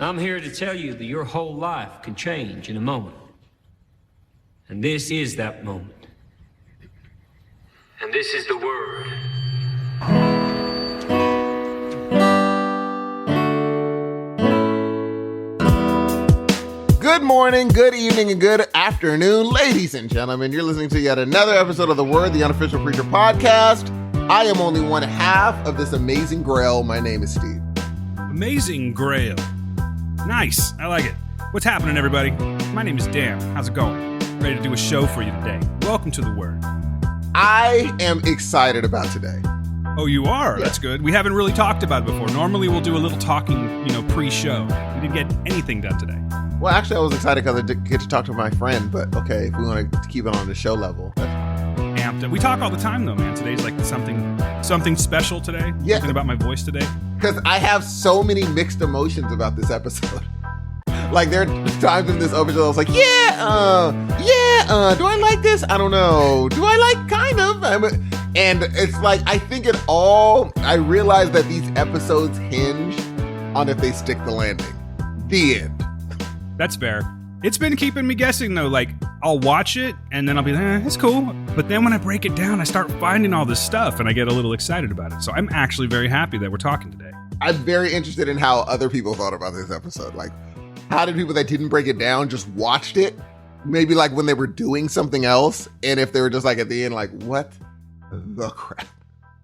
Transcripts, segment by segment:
I'm here to tell you that your whole life can change in a moment. And this is that moment. And this is the word. Good morning, good evening, and good afternoon, ladies and gentlemen. You're listening to yet another episode of The Word, the Unofficial PREACHER Podcast. I am only one half of this amazing grail. My name is Steve. Amazing grail. Nice. I like it. What's happening, everybody? My name is Dan. How's it going? Ready to do a show for you today. Welcome to The Word. I am excited about today. Oh, you are? Yeah. That's good. We haven't really talked about it before. Normally, we'll do a little talking, pre-show. We didn't get anything done today. Well, actually, I was excited because I did get to talk to my friend, but okay, if we want to keep it on the show level. Amped. We talk all the time, though, man. Today's like something special today. Yeah. Something about my voice today. Because I have so many mixed emotions about this episode. Like, there are times in this episode I was like, do I like this? I don't know. Do I like kind of? And it's like, I realize that these episodes hinge on if they stick the landing. The end. That's fair. It's been keeping me guessing, though. Like, I'll watch it, and then I'll be like, it's cool. But then when I break it down, I start finding all this stuff, and I get a little excited about it. So I'm actually very happy that we're talking today. I'm very interested in how other people thought about this episode. Like, how did people that didn't break it down just watched it? Maybe like when they were doing something else, and if they were just like at the end, like, what the crap?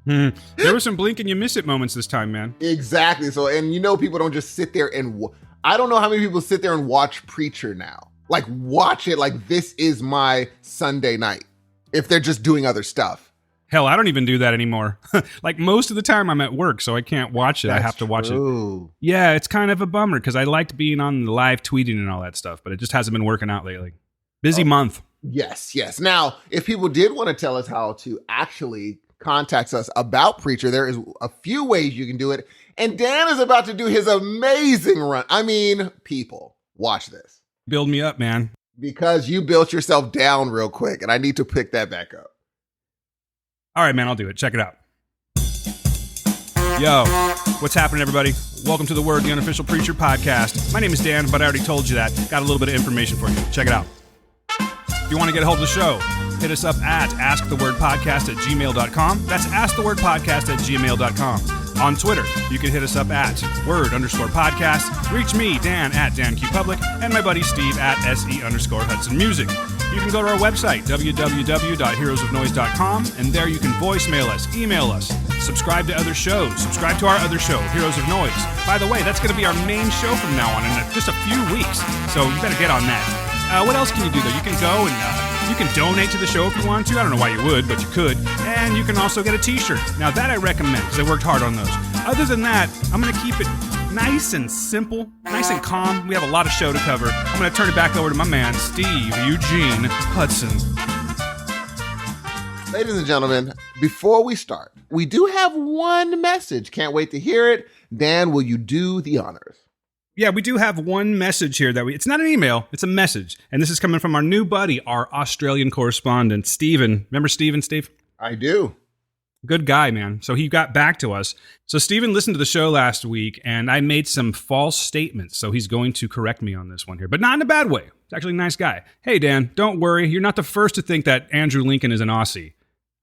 There were some blink and you miss it moments this time, man. Exactly. So, and people don't just sit there and I don't know how many people sit there and watch Preacher now. Like, watch it like this is my Sunday night. If they're just doing other stuff. Hell, I don't even do that anymore. Like, most of the time I'm at work, so I can't watch it. I have to watch it. Yeah, it's kind of a bummer because I liked being on the live tweeting and all that stuff, but it just hasn't been working out lately. Busy month. Yes. Now, if people did want to tell us how to actually contact us about Preacher, there is a few ways you can do it. And Dan is about to do his amazing run. I mean, people, watch this. Build me up, man. Because you built yourself down real quick, and I need to pick that back up. All right, man, I'll do it. Check it out. Yo, what's happening, everybody? Welcome to The Word, the Unofficial PREACHER Podcast. My name is Dan, but I already told you that. Got a little bit of information for you. Check it out. If you want to get a hold of the show, hit us up at askthewordpodcast@gmail.com. That's askthewordpodcast@gmail.com. On Twitter, you can hit us up at word_podcast. Reach me, Dan, at DanQPublic, and my buddy Steve at SE_Hudson Music. You can go to our website, www.heroesofnoise.com, and there you can voicemail us, email us, subscribe to other shows, subscribe to our other show, Heroes of Noise. By the way, that's going to be our main show from now on in just a few weeks, so you better get on that. What else can you do, though? You can go and you can donate to the show if you want to. I don't know why you would, but you could. And you can also get a t-shirt. Now, that I recommend, because I worked hard on those. Other than that, I'm going to keep it nice and simple, nice and calm. We have a lot of show to cover. I'm going to turn it back over to my man, Steve Eugene Hudson. Ladies and gentlemen, before we start, we do have one message. Can't wait to hear it. Dan, will you do the honors? Yeah, we do have one message here it's not an email, it's a message. And this is coming from our new buddy, our Australian correspondent, Stephen. Remember Stephen, Steve? I do. Good guy, man. So he got back to us. So Stephen listened to the show last week, and I made some false statements. So he's going to correct me on this one here, but not in a bad way. He's actually a nice guy. Hey, Dan, don't worry. You're not the first to think that Andrew Lincoln is an Aussie.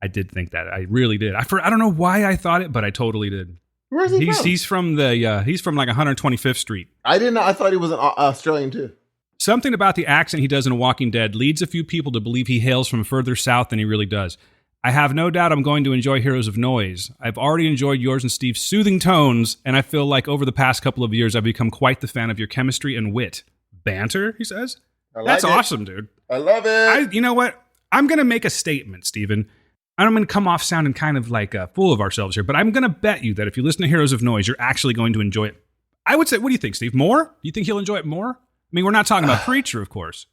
I did think that. I really did. I don't know why I thought it, but I totally did. Where's he from? He's from like 125th Street. I didn't know. I thought he was an Australian too. Something about the accent he does in Walking Dead leads a few people to believe he hails from further south than he really does. I have no doubt I'm going to enjoy Heroes of Noise. I've already enjoyed yours and Steve's soothing tones, and I feel like over the past couple of years I've become quite the fan of your chemistry and wit. Banter, he says? That's awesome, dude. I love it. You know what? I'm going to make a statement, Steven. I'm going to come off sounding kind of like full of ourselves here, but I'm going to bet you that if you listen to Heroes of Noise, you're actually going to enjoy it. I would say, what do you think, Steve? More? Do you think he'll enjoy it more? I mean, we're not talking about Preacher, of course.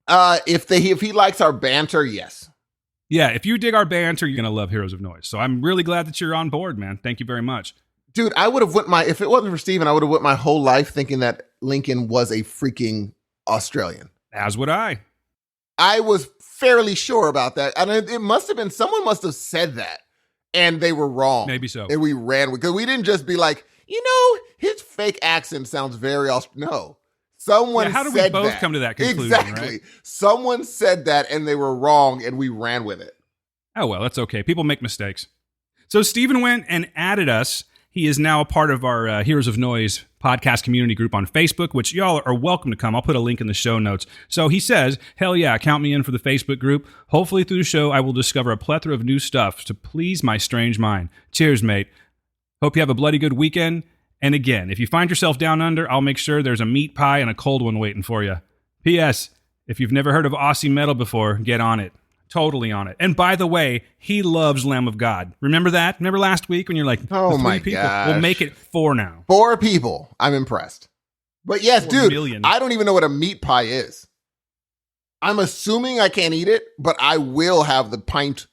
If he likes our banter, yes. Yeah, if you dig our banter, you're going to love Heroes of Noise. So I'm really glad that you're on board, man. Thank you very much. Dude, I would have if it wasn't for Steven, I would have went my whole life thinking that Lincoln was a freaking Australian. As would I. I was fairly sure about that. And it must have been, someone must have said that. and they were wrong. Maybe so. And we ran because we didn't just be like, his fake accent sounds very No. Someone how do said we both that. come to that conclusion, Exactly. right? Someone said that and they were wrong and we ran with it. Oh, well, that's okay. People make mistakes. So Stephen went and added us. He is now a part of our Heroes of Noise podcast community group on Facebook, which y'all are welcome to come. I'll put a link in the show notes. So he says, hell yeah, count me in for the Facebook group. Hopefully through the show, I will discover a plethora of new stuff to please my strange mind. Cheers, mate. Hope you have a bloody good weekend. And again, if you find yourself down under, I'll make sure there's a meat pie and a cold one waiting for you. P.S. If you've never heard of Aussie metal before, get on it. Totally on it. And by the way, he loves Lamb of God. Remember that? Remember last week when you're like, oh my people? gosh. We'll make it 4 now. 4 people. I'm impressed. But yes, 4 dude, million. I don't even know what a meat pie is. I'm assuming I can't eat it, but I will have the pint.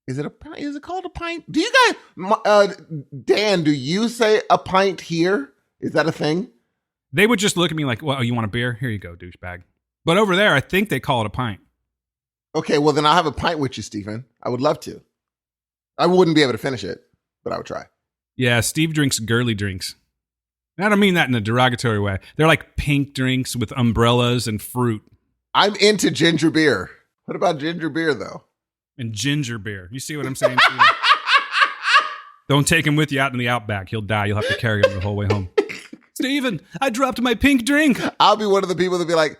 Is it called a pint? Do you guys, Dan, do you say a pint here? Is that a thing? They would just look at me like, well, you want a beer? Here you go, douchebag. But over there, I think they call it a pint. Okay, well, then I'll have a pint with you, Stephen. I would love to. I wouldn't be able to finish it, but I would try. Yeah, Steve drinks girly drinks. I don't mean that in a derogatory way. They're like pink drinks with umbrellas and fruit. I'm into ginger beer. What about ginger beer, though? And ginger beer. You see what I'm saying, Steve? Don't take him with you out in the outback. He'll die. You'll have to carry him the whole way home. Steven, I dropped my pink drink. I'll be one of the people that be like,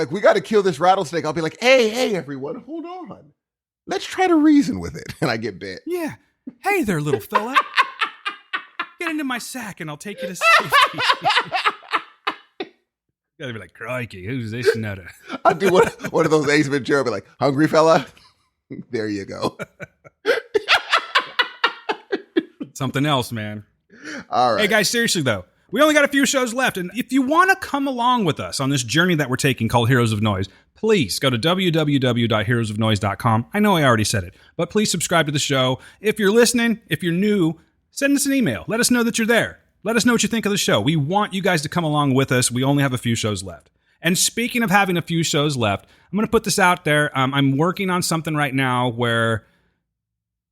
we got to kill this rattlesnake. I'll be like, hey, everyone, hold on. Let's try to reason with it. And I get bit. Yeah. Hey there, little fella. Get into my sack and I'll take you to safety. You gotta be like, crikey, who's this nutter? I'll do one of those Ace Ventura. I'll be like, hungry fella? There you go. Something else, man. All right. Hey, guys, seriously, though. We only got a few shows left, and if you want to come along with us on this journey that we're taking called Heroes of Noise, please go to www.heroesofnoise.com. I know I already said it, but please subscribe to the show. If you're listening, if you're new, send us an email. Let us know that you're there. Let us know what you think of the show. We want you guys to come along with us. We only have a few shows left. And speaking of having a few shows left, I'm going to put this out there. I'm working on something right now where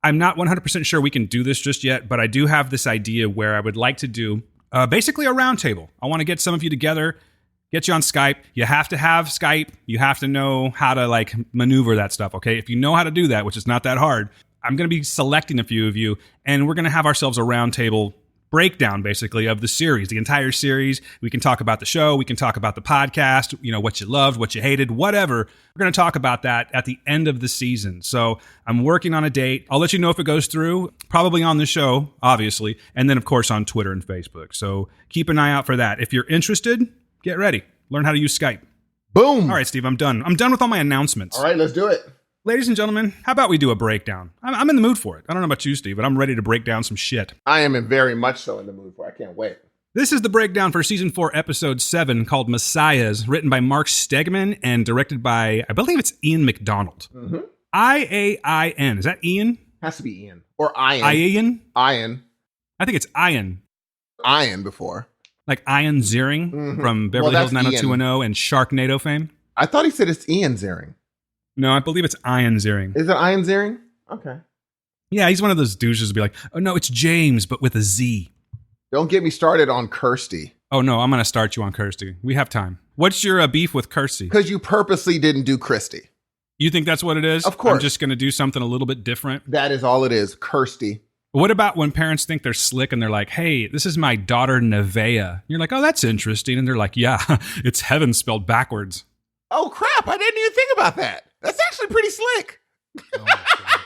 I'm not 100% sure we can do this just yet, but I do have this idea where I would like to do basically a roundtable. I want to get some of you together, get you on Skype. You have to have Skype. You have to know how to maneuver that stuff, okay? If you know how to do that, which is not that hard, I'm going to be selecting a few of you, and we're going to have ourselves a roundtable breakdown, basically, of the series, the entire series. We can talk about the show. We can talk about the podcast, what you loved, what you hated, whatever. We're going to talk about that at the end of the season. So I'm working on a date. I'll let you know if it goes through, probably on the show, obviously, and then, of course, on Twitter and Facebook. So keep an eye out for that. If you're interested, get ready. Learn how to use Skype. Boom. All right, Steve, I'm done. I'm done with all my announcements. All right, let's do it. Ladies and gentlemen, how about we do a breakdown? I'm in the mood for it. I don't know about you, Steve, but I'm ready to break down some shit. I am very much so in the mood for it. I can't wait. This is the breakdown for Season 4, Episode 7, called Messiahs, written by Mark Stegman and directed by, I believe it's Ian McDonald. Mm-hmm. I-A-I-N. Is that Ian? Has to be Ian. Or Ian. Ian? Ian. I think it's Ian. Ian before. Like Ian Ziering from Beverly Hills 90210 and Sharknado fame? I thought he said it's Ian Ziering. No, I believe it's Ian Ziering. Is it Ian Ziering? Okay. Yeah, he's one of those douches to be like, oh no, it's James, but with a Z. Don't get me started on Kirsty. Oh no, I'm going to start you on Kirsty. We have time. What's your beef with Kirsty? Because you purposely didn't do Kirsty. You think that's what it is? Of course. I'm just going to do something a little bit different. That is all it is, Kirsty. What about when parents think they're slick and they're like, hey, this is my daughter Nevaeh. You're like, oh, that's interesting. And they're like, yeah, it's heaven spelled backwards. Oh, crap. I didn't even think about that. That's actually pretty slick. Oh, my God.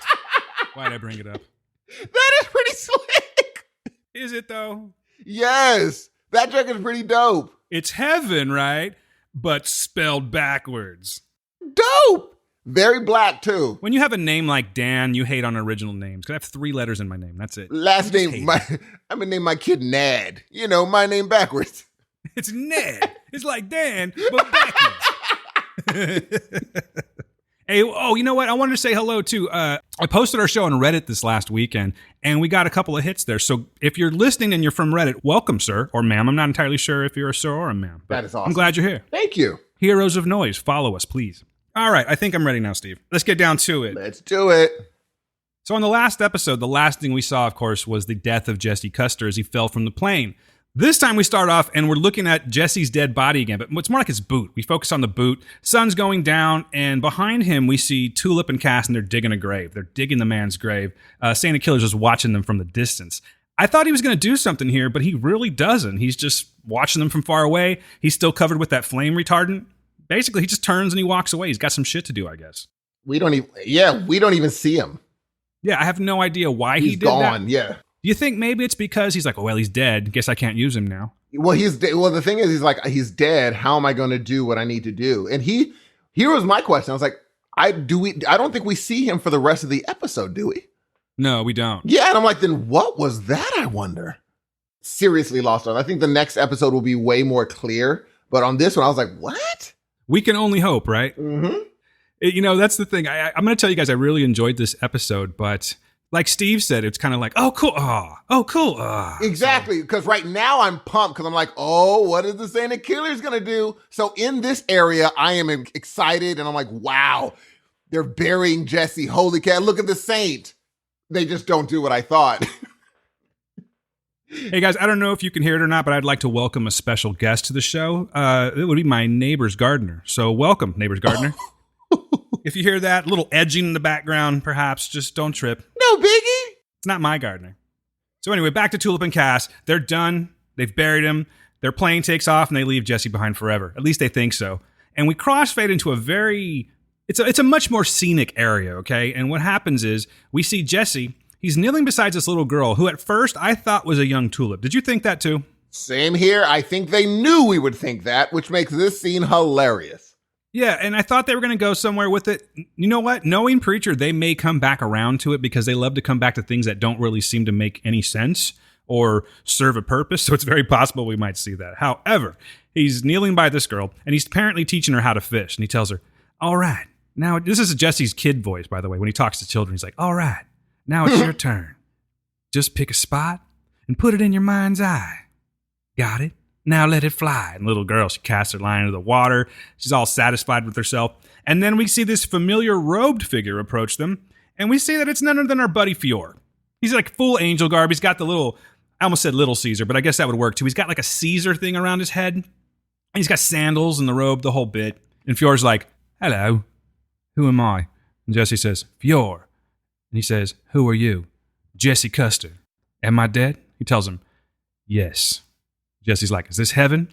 Why'd I bring it up? That is pretty slick. Is it, though? Yes. That joke is pretty dope. It's heaven, right? But spelled backwards. Dope. Very black, too. When you have a name like Dan, you hate on original names. Because I have 3 letters in my name. That's it. Last name, I'm going to name my kid Nad. My name backwards. It's Ned. It's like Dan, but backwards. Hey, you know what? I wanted to say hello, too. I posted our show on Reddit this last weekend, and we got a couple of hits there. So if you're listening and you're from Reddit, welcome, sir, or ma'am. I'm not entirely sure if you're a sir or a ma'am. That is awesome. I'm glad you're here. Thank you. Heroes of Noise, follow us, please. All right, I think I'm ready now, Steve. Let's get down to it. Let's do it. So in the last episode, the last thing we saw, of course, was the death of Jesse Custer as he fell from the plane. This time we start off and we're looking at Jesse's dead body again, but it's more like his boot. We focus on the boot. Sun's going down, and behind him we see Tulip and Cass, and they're digging a grave. They're digging the man's grave. Santa Killer's just watching them from the distance. I thought he was going to do something here, but he really doesn't. He's just watching them from far away. He's still covered with that flame retardant. Basically, he just turns and he walks away. He's got some shit to do, I guess. We don't even see him. Yeah, I have no idea why he did gone, that. Yeah. Do you think maybe it's because he's like, oh, well, he's dead. Guess I can't use him now. Well, the thing is, he's dead. How am I going to do what I need to do? And here was my question. I was like, I don't think we see him for the rest of the episode, do we? No, we don't. Yeah, and I'm like, then what was that, I wonder? Seriously lost on. I think the next episode will be way more clear. But on this one, I was like, what? We can only hope, right? Mm-hmm. That's the thing. I'm going to tell you guys, I really enjoyed this episode, but like Steve said, it's kind of like, oh, cool. Oh, cool. Exactly. Because right now I'm pumped because I'm like, oh, what is the Santa Killer's going to do? So in this area, I am excited. And I'm like, wow, they're burying Jesse. Holy cow. Look at the saint. They just don't do what I thought. Hey, guys, I don't know if you can hear it or not, but I'd like to welcome a special guest to the show. It would be my neighbor's gardener. So welcome, neighbor's gardener. If you hear that, a little edging in the background, perhaps, just don't trip. No biggie. It's not my gardener. So anyway, back to Tulip and Cass. They're done. They've buried him. Their plane takes off, and they leave Jesse behind forever. At least they think so. And we crossfade into a very... It's a much more scenic area, okay? And what happens is we see Jesse... He's kneeling beside this little girl who at first I thought was a young Tulip. Did you think that too? Same here. I think they knew we would think that, which makes this scene hilarious. Yeah, and I thought they were going to go somewhere with it. You know what? Knowing Preacher, they may come back around to it because they love to come back to things that don't really seem to make any sense or serve a purpose. So it's very possible we might see that. However, he's kneeling by this girl, and he's apparently teaching her how to fish. And he tells her, all right. Now, this is Jesse's kid voice, by the way. When he talks to children, he's like, all right. Now it's your turn. Just pick a spot and put it in your mind's eye. Got it? Now let it fly. And little girl, she casts her line into the water. She's all satisfied with herself. And then we see this familiar robed figure approach them. And we see that it's none other than our buddy Fior. He's like full angel garb. He's got the little, I almost said little Caesar, but I guess that would work too. He's got like a Caesar thing around his head. And he's got sandals and the robe, the whole bit. And Fior's like, hello, who am I? And Jesse says, Fior. And he says, who are you? Jesse Custer. Am I dead? He tells him, yes. Jesse's like, is this heaven?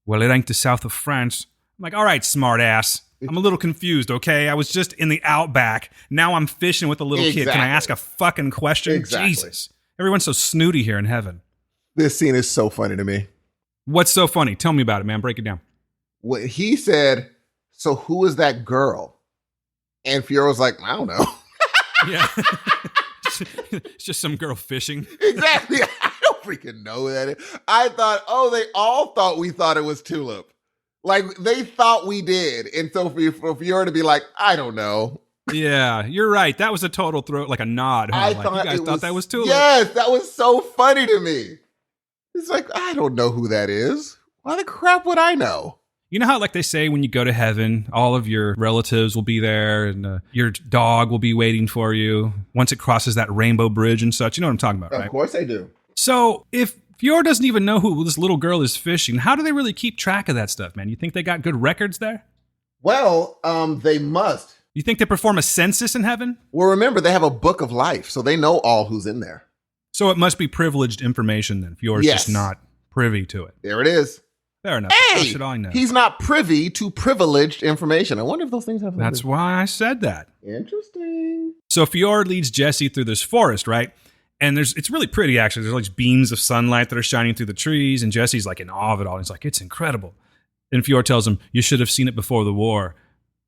Well, it ain't the south of France. I'm like, all right, smart ass. I'm a little confused, okay? I was just in the outback. Now I'm fishing with a little kid. Can I ask a fucking question? Exactly. Jesus. Everyone's so snooty here in heaven. This scene is so funny to me. What's so funny? Tell me about it, man. Break it down. Well, he said, so who is that girl? And Fiora was like, I don't know. Yeah. It's just some girl fishing. Exactly. I don't freaking know who that is. I thought, they all thought we thought it was Tulip. Like, they thought we did. And so for Fiora to be like, I don't know. Yeah, you're right. That was a total throw, like a nod. Huh? I like, thought you guys thought that was Tulip. Yes, that was so funny to me. It's like, I don't know who that is. Why the crap would I know? You know how like they say when you go to heaven, all of your relatives will be there and your dog will be waiting for you once it crosses that rainbow bridge and such. You know what I'm talking about, right? Of course I do. So if Fior doesn't even know who this little girl is fishing, how do they really keep track of that stuff, man? You think they got good records there? Well, they must. You think they perform a census in heaven? Well, remember, they have a book of life, so they know all who's in there. So it must be privileged information then. Fior's just not privy to it. There it is. Fair enough. Hey, how should I know? He's not privy to privileged information. I wonder if those things have... That's why I said that. Interesting. So Fior leads Jesse through this forest, right? And it's really pretty, actually. There's all these beams of sunlight that are shining through the trees, and Jesse's like in awe of it all. He's like, it's incredible. And Fior tells him, you should have seen it before the war.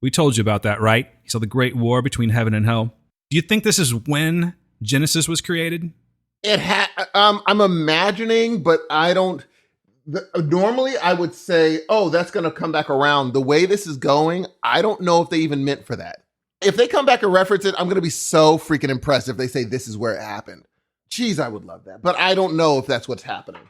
We told you about that, right? He saw the great war between heaven and hell. Do you think this is when Genesis was created? I'm imagining, but I don't... Normally, I would say, that's going to come back around. The way this is going, I don't know if they even meant for that. If they come back and reference it, I'm going to be so freaking impressed if they say this is where it happened. Jeez, I would love that. But I don't know if that's what's happening.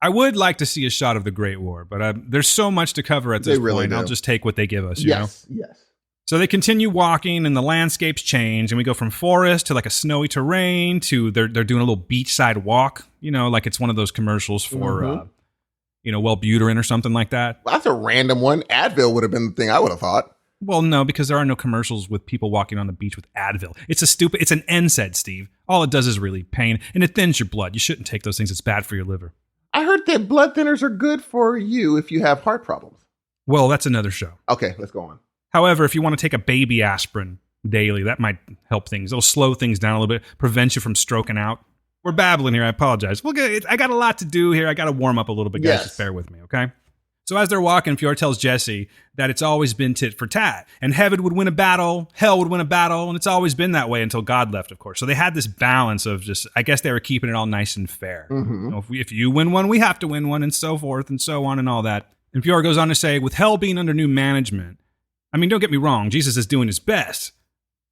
I would like to see a shot of the Great War, but there's so much to cover at this point. Do. I'll just take what they give us, you know? Yes. So they continue walking, and the landscapes change, and we go from forest to like a snowy terrain to they're doing a little beachside walk, like it's one of those commercials for, Wellbutrin or something like that. Well, that's a random one. Advil would have been the thing I would have thought. Well, no, because there are no commercials with people walking on the beach with Advil. It's an NSAID, Steve. All it does is relieve pain, and it thins your blood. You shouldn't take those things. It's bad for your liver. I heard that blood thinners are good for you if you have heart problems. Well, that's another show. Okay, let's go on. However, if you want to take a baby aspirin daily, that might help things. It'll slow things down a little bit, prevent you from stroking out. We're babbling here. I apologize. I got a lot to do here. I got to warm up a little bit, guys. Yes. Just bear with me, okay? So as they're walking, Fior tells Jesse that it's always been tit for tat. And heaven would win a battle, hell would win a battle, and it's always been that way until God left, of course. So they had this balance of just, I guess they were keeping it all nice and fair. Mm-hmm. If you win one, we have to win one, and so forth and so on and all that. And Fior goes on to say, with hell being under new management, I mean, don't get me wrong, Jesus is doing his best,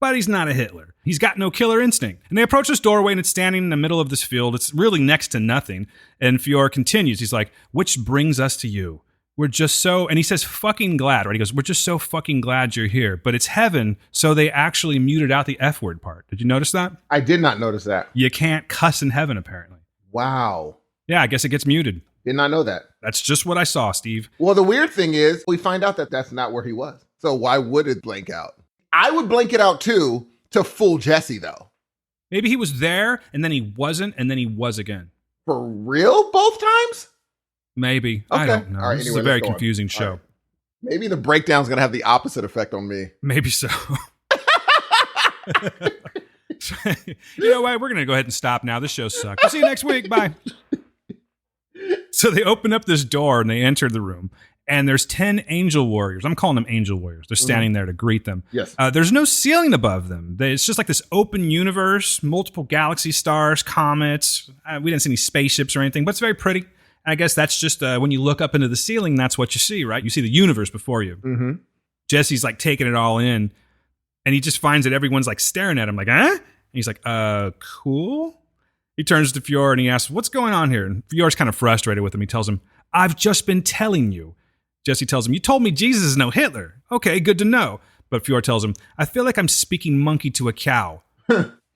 but he's not a Hitler. He's got no killer instinct. And they approach this doorway, and it's standing in the middle of this field. It's really next to nothing. And Fior continues. He's like, which brings us to you. We're just so, and he says fucking glad, right? He goes, we're just so fucking glad you're here. But it's heaven, so they actually muted out the F word part. Did you notice that? I did not notice that. You can't cuss in heaven, apparently. Wow. Yeah, I guess it gets muted. Did not know that. That's just what I saw, Steve. Well, the weird thing is, we find out that that's not where he was. So why would it blank out? I would blank it out too to fool Jesse, though. Maybe he was there, and then he wasn't, and then he was again. For real? Both times? Maybe. Okay. I don't know. All right, This anyway, is a very let's go on. confusing show. Right. Maybe the breakdown's going to have the opposite effect on me. Maybe so. You know what? We're going to go ahead and stop now. This show sucks. We'll see you next week. Bye. So they open up this door and they enter the room. And there's 10 angel warriors. I'm calling them angel warriors. They're standing there to greet them. Yes. There's no ceiling above them. It's just like this open universe, multiple galaxy stars, comets. We didn't see any spaceships or anything, but it's very pretty. I guess that's just when you look up into the ceiling, that's what you see, right? You see the universe before you. Mm-hmm. Jesse's like taking it all in, and he just finds that everyone's like staring at him like, huh? And he's like, cool. He turns to Fior and he asks, what's going on here? And Fior's kind of frustrated with him. He tells him, I've just been telling you. Jesse tells him, you told me Jesus is no Hitler. Okay, good to know. But Fior tells him, I feel like I'm speaking monkey to a cow.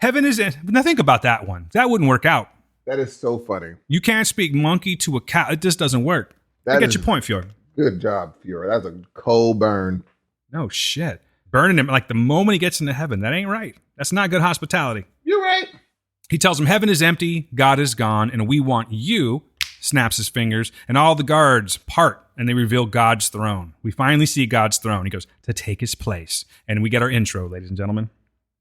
Heaven is in. Now think about that one. That wouldn't work out. That is so funny. You can't speak monkey to a cow. It just doesn't work. I get your point, Fior. Good job, Fior. That's a cold burn. No shit. Burning him like the moment he gets into heaven. That ain't right. That's not good hospitality. You're right. He tells him heaven is empty, God is gone, and we want you, snaps his fingers, and all the guards part, and they reveal God's throne. We finally see God's throne. He goes, to take his place. And we get our intro, ladies and gentlemen.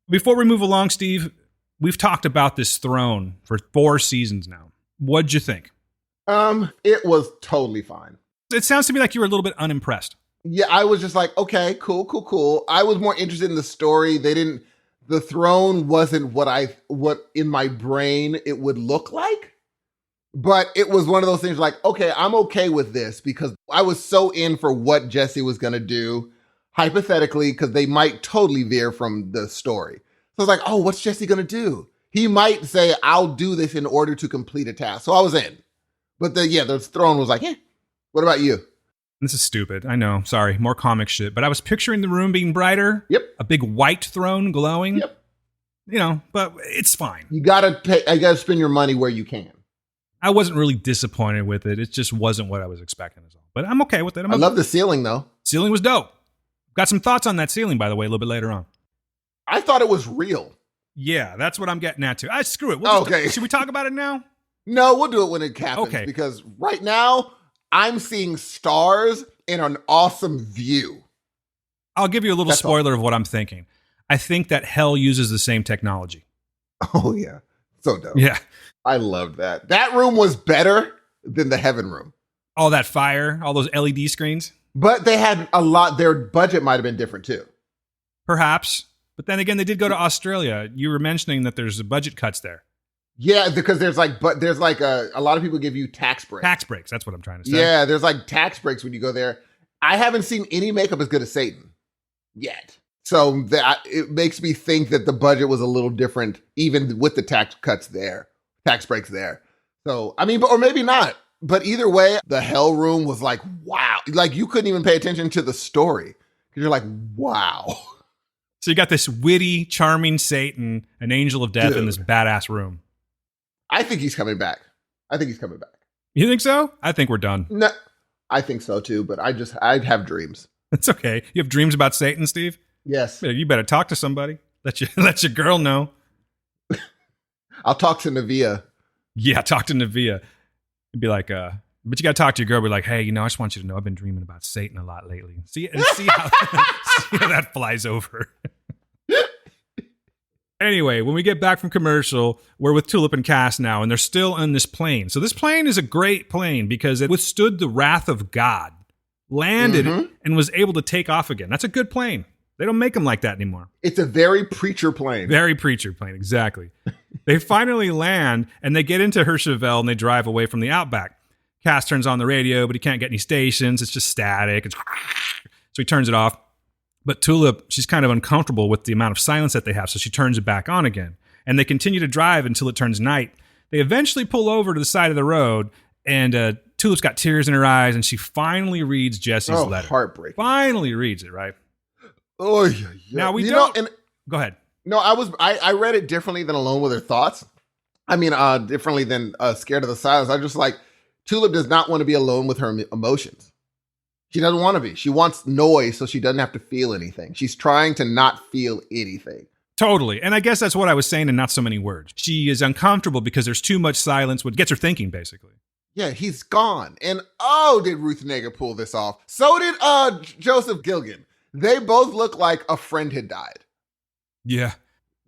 Before we move along, Steve, we've talked about this throne for 4 seasons now. What'd you think? It was totally fine. It sounds to me like you were a little bit unimpressed. Yeah, I was just like, okay, cool. I was more interested in the story. The throne wasn't what in my brain it would look like. But it was one of those things like, okay, I'm okay with this because I was so in for what Jesse was going to do, hypothetically, because they might totally veer from the story. So I was like, oh, what's Jesse going to do? He might say, I'll do this in order to complete a task. So I was in. But the throne was like, what about you? This is stupid. I know. Sorry. More comic shit. But I was picturing the room being brighter. Yep. A big white throne glowing. Yep. But it's fine. You gotta spend your money where you can. I wasn't really disappointed with it. It just wasn't what I was expecting as well. But I'm okay with it. I love the ceiling, though. Ceiling was dope. Got some thoughts on that ceiling, by the way, a little bit later on. I thought it was real. Yeah, that's what I'm getting at, too. Screw it. Okay. Should we talk about it now? No, we'll do it when it happens. Okay. Because right now, I'm seeing stars in an awesome view. I'll give you a little spoiler of what I'm thinking. I think that hell uses the same technology. Oh, yeah. So dope. Yeah. I loved that. That room was better than the heaven room. All that fire, all those LED screens. But they had a lot. Their budget might have been different, too. Perhaps. But then again, they did go to Australia. You were mentioning that there's budget cuts there. Yeah, because there's like a lot of people give you tax breaks. Tax breaks. That's what I'm trying to say. Yeah, there's like tax breaks when you go there. I haven't seen any makeup as good as Satan yet. So it makes me think that the budget was a little different, even with the tax breaks there. So, I mean, or maybe not. But either way, the hell room was like, wow. Like, you couldn't even pay attention to the story. You're like, wow. So you got this witty, charming Satan, an angel of death in this badass room. I think he's coming back. You think so? I think we're done. No, I think so too, but I'd have dreams. It's okay. You have dreams about Satan, Steve? Yes. You better talk to somebody. Let your girl know. I'll talk to Navia. Yeah, talk to Navia. You'd be like, but you got to talk to your girl. Be like, hey, I just want you to know I've been dreaming about Satan a lot lately. See how, see how that flies over. Anyway, when we get back from commercial, we're with Tulip and Cass now, and they're still on this plane. So this plane is a great plane because it withstood the wrath of God, landed, and was able to take off again. That's a good plane. They don't make them like that anymore. It's a very preacher plane. Very preacher plane, exactly. They finally land, and they get into Herscheville, and they drive away from the Outback. Cass turns on the radio, but he can't get any stations. It's just static. So he turns it off. But Tulip, she's kind of uncomfortable with the amount of silence that they have, so she turns it back on again. And they continue to drive until it turns night. They eventually pull over to the side of the road, and Tulip's got tears in her eyes, and she finally reads Jesse's letter. Heartbreaking. Finally reads it, right? Oh, yeah. Now we don't. Go ahead. No, I read it differently than Alone with Her Thoughts. I mean, differently than Scared of the Silence. I just like, Tulip does not want to be alone with her emotions. She doesn't want to be. She wants noise so she doesn't have to feel anything. She's trying to not feel anything. Totally. And I guess that's what I was saying in not so many words. She is uncomfortable because there's too much silence, what gets her thinking, basically. Yeah, he's gone. And did Ruth Negga pull this off? So did Joseph Gilgan. They both look like a friend had died. Yeah.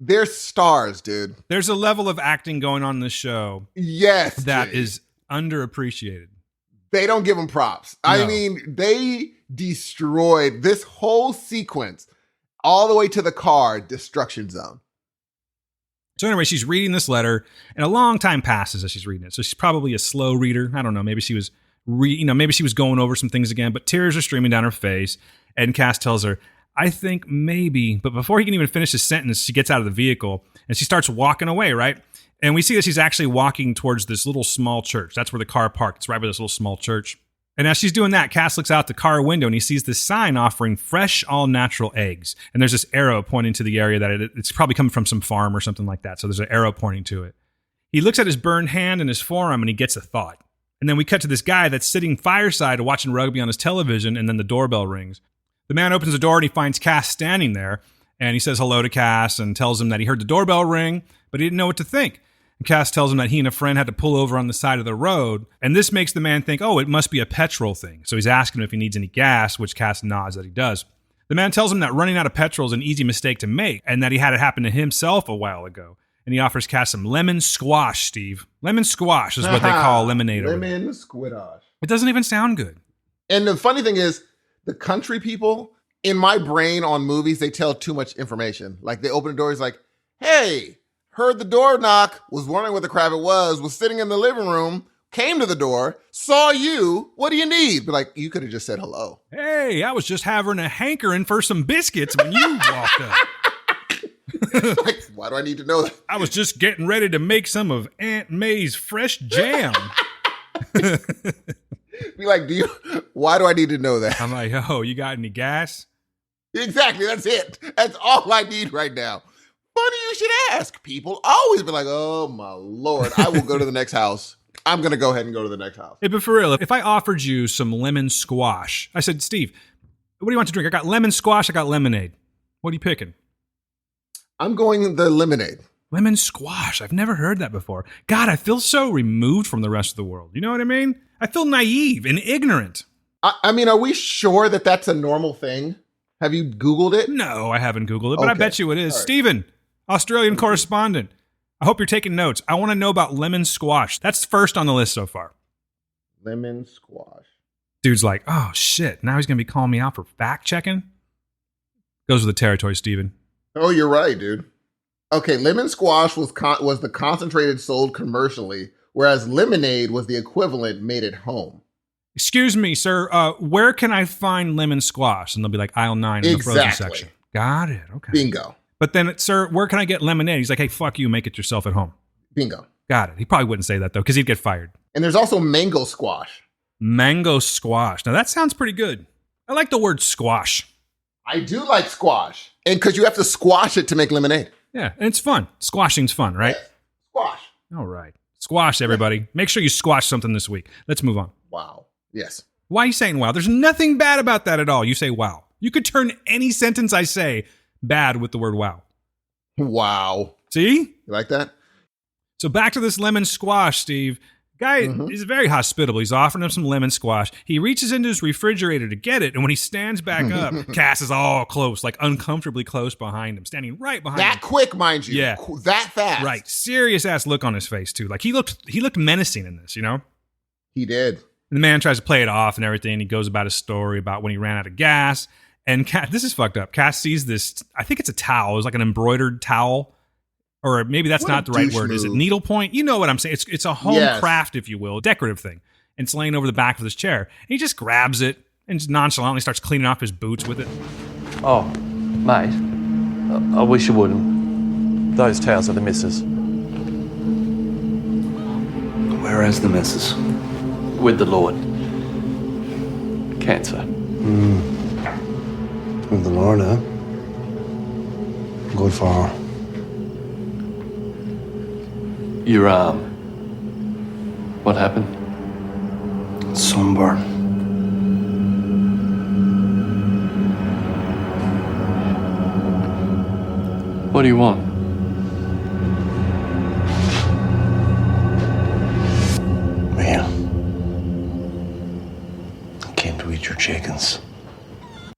They're stars, dude. There's a level of acting going on in this show. Yes. That is underappreciated. They don't give them props. No. I mean, they destroyed this whole sequence all the way to the car, destruction zone. So anyway, she's reading this letter, and a long time passes as she's reading it. So she's probably a slow reader. I don't know. Maybe she was maybe she was going over some things again, but tears are streaming down her face. And Cass tells her, I think maybe, but before he can even finish his sentence, she gets out of the vehicle and she starts walking away, right? And we see that she's actually walking towards this little small church. That's where the car parked. It's right by this little small church. And as she's doing that, Cass looks out the car window and he sees this sign offering fresh, all-natural eggs. And there's this arrow pointing to the area that it's probably coming from some farm or something like that. So there's an arrow pointing to it. He looks at his burned hand and his forearm and he gets a thought. And then we cut to this guy that's sitting fireside watching rugby on his television, and then the doorbell rings. The man opens the door and he finds Cass standing there. And he says hello to Cass and tells him that he heard the doorbell ring, but he didn't know what to think. And Cass tells him that he and a friend had to pull over on the side of the road. And this makes the man think, it must be a petrol thing. So he's asking him if he needs any gas, which Cass nods that he does. The man tells him that running out of petrol is an easy mistake to make and that he had it happen to himself a while ago. And he offers Cass some lemon squash, Steve. Lemon squash is what they call lemonade. Lemon squidash. It doesn't even sound good. And the funny thing is, the country people, in my brain on movies, they tell too much information. Like they open the door, he's like, hey, heard the door knock, was wondering what the crap it was sitting in the living room, came to the door, saw you, what do you need? But like, you could have just said hello. Hey, I was just having a hankering for some biscuits when you walked up. Like, why do I need to know that? I was just getting ready to make some of Aunt May's fresh jam. Be like, why do I need to know that? I'm like, you got any gas? Exactly, that's it. That's all I need right now. Funny you should ask. People always be like, oh my Lord, I will go to the next house. I'm going to go ahead and go to the next house. Hey, but for real, if I offered you some lemon squash, I said, Steve, what do you want to drink? I got lemon squash, I got lemonade. What are you picking? I'm going the lemonade. Lemon squash. I've never heard that before. God, I feel so removed from the rest of the world. You know what I mean? I feel naive and ignorant. I mean, are we sure that that's a normal thing? Have you Googled it? No, I haven't Googled it, but okay. I bet you it is. Right. Stephen, Australian correspondent. I hope you're taking notes. I want to know about lemon squash. That's first on the list so far. Lemon squash. Dude's like, oh, shit. Now he's going to be calling me out for fact checking? Goes with the territory, Stephen. Oh, you're right, dude. Okay, lemon squash was the concentrated sold commercially, whereas lemonade was the equivalent made at home. Excuse me, sir. Where can I find lemon squash? And they'll be like aisle 9 in the frozen section. Got it. Okay. Bingo. But then, sir, where can I get lemonade? He's like, hey, fuck you. Make it yourself at home. Bingo. Got it. He probably wouldn't say that, though, because he'd get fired. And there's also mango squash. Mango squash. Now, that sounds pretty good. I like the word squash. I do like squash. And because you have to squash it to make lemonade. Yeah, and it's fun. Squashing's fun, right? Yes. Squash. All right. Squash, everybody. Make sure you squash something this week. Let's move on. Wow. Yes. Why are you saying wow? There's nothing bad about that at all. You say wow. You could turn any sentence I say bad with the word wow. Wow. See? You like that? So back to this lemon squash, Steve. Guy is very hospitable. He's offering him some lemon squash. He reaches into his refrigerator to get it, and when he stands back up, Cass is all close, like uncomfortably close behind him, standing right behind him. That quick, mind you. Yeah. That fast. Right. Serious ass look on his face, too. Like he looked menacing in this, you know? He did. And the man tries to play it off and everything. He goes about his story about when he ran out of gas. And this is fucked up. Cass sees this, I think it's a towel. It was like an embroidered towel. Or maybe that's What not the right word. move. Is it needlepoint? You know what I'm saying. It's a home craft, if you will, a decorative thing. And it's laying over the back of his chair. And he just grabs it and just nonchalantly starts cleaning off his boots with it. Oh, mate, I wish you wouldn't. Those towels are the missus. Where is the missus? With the Lord. Cancer. With the Lord, huh? Good for her. Your arm. What happened? Sunburn. What do you want? Well, I came to eat your chickens.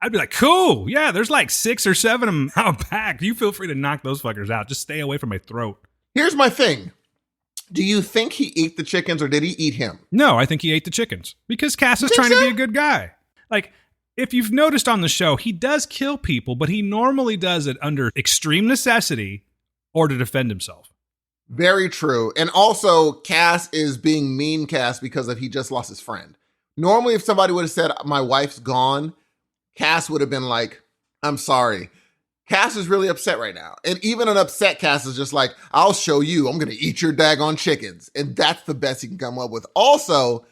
I'd be like, cool. Yeah, there's like 6 or 7 of them out back. You feel free to knock those fuckers out. Just stay away from my throat. Here's my thing. Do you think he ate the chickens or did he eat him? No, I think he ate the chickens because Cass is Think trying so? to be a good guy. Like, if you've noticed on the show, he does kill people, but he normally does it under extreme necessity or to defend himself. Very true. And also, Cass is being mean Cass because he just lost his friend. Normally, if somebody would have said, my wife's gone, Cass would have been like, I'm sorry. Cass is really upset right now. And even an upset Cass is just like, I'll show you. I'm going to eat your daggone chickens. And that's the best he can come up with. Also,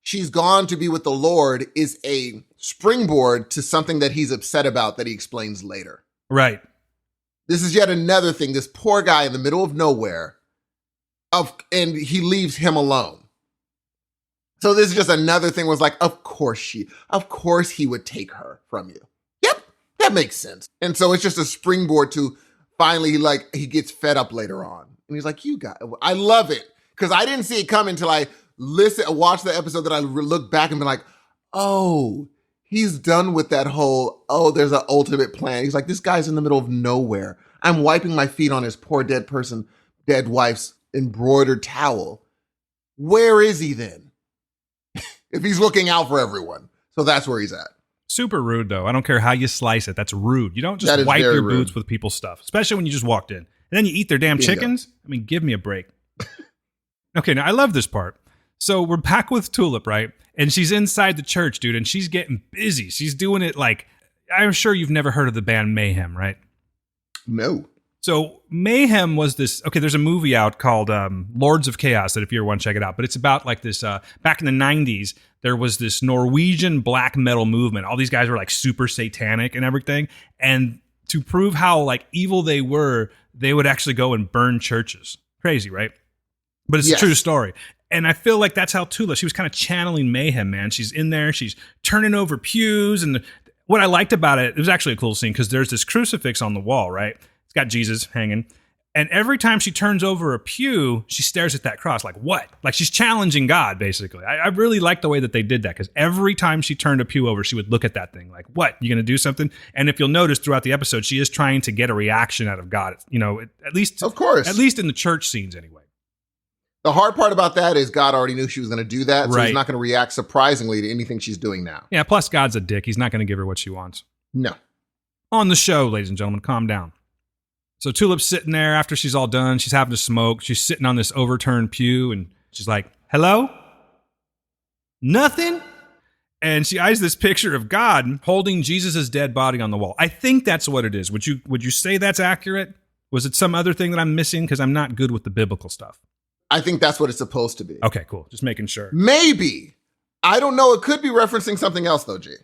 she's gone to be with the Lord is a springboard to something that he's upset about that he explains later. Right. This is yet another thing. This poor guy in the middle of nowhere, and he leaves him alone. So this is just another thing was like, of course he would take her from you. Yep, that makes sense. And so it's just a springboard to finally, like, he gets fed up later on. And he's like, I love it. Because I didn't see it coming until I watched the episode that I looked back and been like, oh, he's done with that whole, there's an ultimate plan. He's like, this guy's in the middle of nowhere. I'm wiping my feet on his poor dead wife's embroidered towel. Where is he then? If he's looking out for everyone. So that's where he's at. Super rude, though. I don't care how you slice it. That's rude. You don't That just is wipe very your rude. boots with people's stuff, especially when you just walked in. And then you eat their damn Bingo. chickens? I mean, give me a break. Okay, now I love this part. So we're back with Tulip, right? And she's inside the church, dude, and she's getting busy. She's doing it like, I'm sure you've never heard of the band Mayhem, right? No. So Mayhem was this, okay, there's a movie out called Lords of Chaos that if you ever want to check it out, but it's about like this, back in the 90s, there was this Norwegian black metal movement. All these guys were like super satanic and everything. And to prove how like evil they would actually go and burn churches. Crazy, right? But it's Yes. a true story. And I feel like that's how Tula, she was kind of channeling Mayhem, man. She's in there, she's turning over pews. And what I liked about it was actually a cool scene because there's this crucifix on the wall, right? It's got Jesus hanging. And every time she turns over a pew, she stares at that cross like, what? Like she's challenging God, basically. I really like the way that they did that because every time she turned a pew over, she would look at that thing like, what? You going to do something? And if you'll notice throughout the episode, she is trying to get a reaction out of God, you know, at least, Of course. at least in the church scenes anyway. The hard part about that is God already knew she was going to do that. So Right. he's not going to react surprisingly to anything she's doing now. Yeah, plus God's a dick. He's not going to give her what she wants. No. On the show, ladies and gentlemen, calm down. So Tulip's sitting there after she's all done. She's having to smoke. She's sitting on this overturned pew and she's like, hello? Nothing? And she eyes this picture of God holding Jesus' dead body on the wall. I think that's what it is. Would you say that's accurate? Was it some other thing that I'm missing? Because I'm not good with the biblical stuff. I think that's what it's supposed to be. Okay, cool. Just making sure. Maybe. I don't know. It could be referencing something else though, G.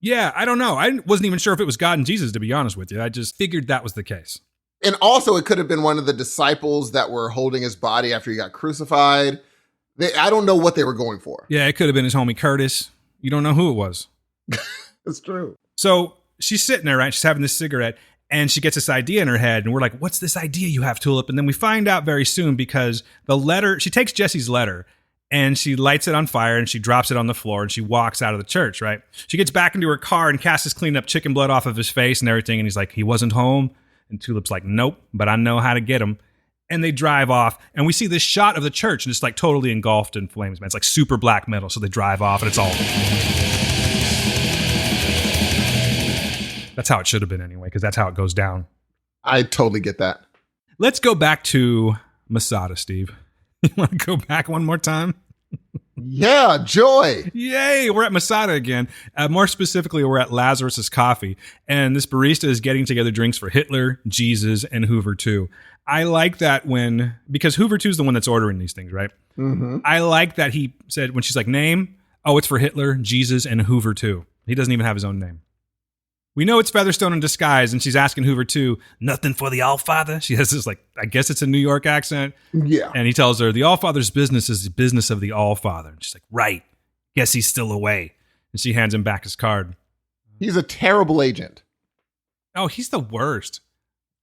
Yeah, I don't know. I wasn't even sure if it was God and Jesus, to be honest with you. I just figured that was the case. And also, it could have been one of the disciples that were holding his body after he got crucified. I don't know what they were going for. Yeah, it could have been his homie Curtis. You don't know who it was. It's true. So she's sitting there, right? She's having this cigarette, and she gets this idea in her head, and we're like, what's this idea you have, Tulip? And then we find out very soon because the letter, she takes Jesse's letter, and she lights it on fire, and she drops it on the floor, and she walks out of the church, right? She gets back into her car, and Cass is cleaning up chicken blood off of his face and everything, and he's like, he wasn't home? And Tulip's like, nope, but I know how to get him. And they drive off, and we see this shot of the church, and it's like totally engulfed in flames, man. It's like super black metal, so they drive off, and it's all... That's how it should have been anyway, because that's how it goes down. I totally get that. Let's go back to Masada, Steve. You want to go back one more time? Yeah, joy. Yay, we're at Masada again. More specifically, we're at Lazarus's Coffee, and this barista is getting together drinks for Hitler, Jesus, and Hoover too. I like that because Hoover too is the one that's ordering these things, right? Mm-hmm. I like that he said, when she's like, name, oh, it's for Hitler, Jesus, and Hoover too. He doesn't even have his own name. We know it's Featherstone in disguise, and she's asking Hoover too, nothing for the Allfather? She has this, like, I guess it's a New York accent. Yeah. And he tells her, the Allfather's business is the business of the Allfather. And she's like, right. Guess he's still away. And she hands him back his card. He's a terrible agent. Oh, he's the worst.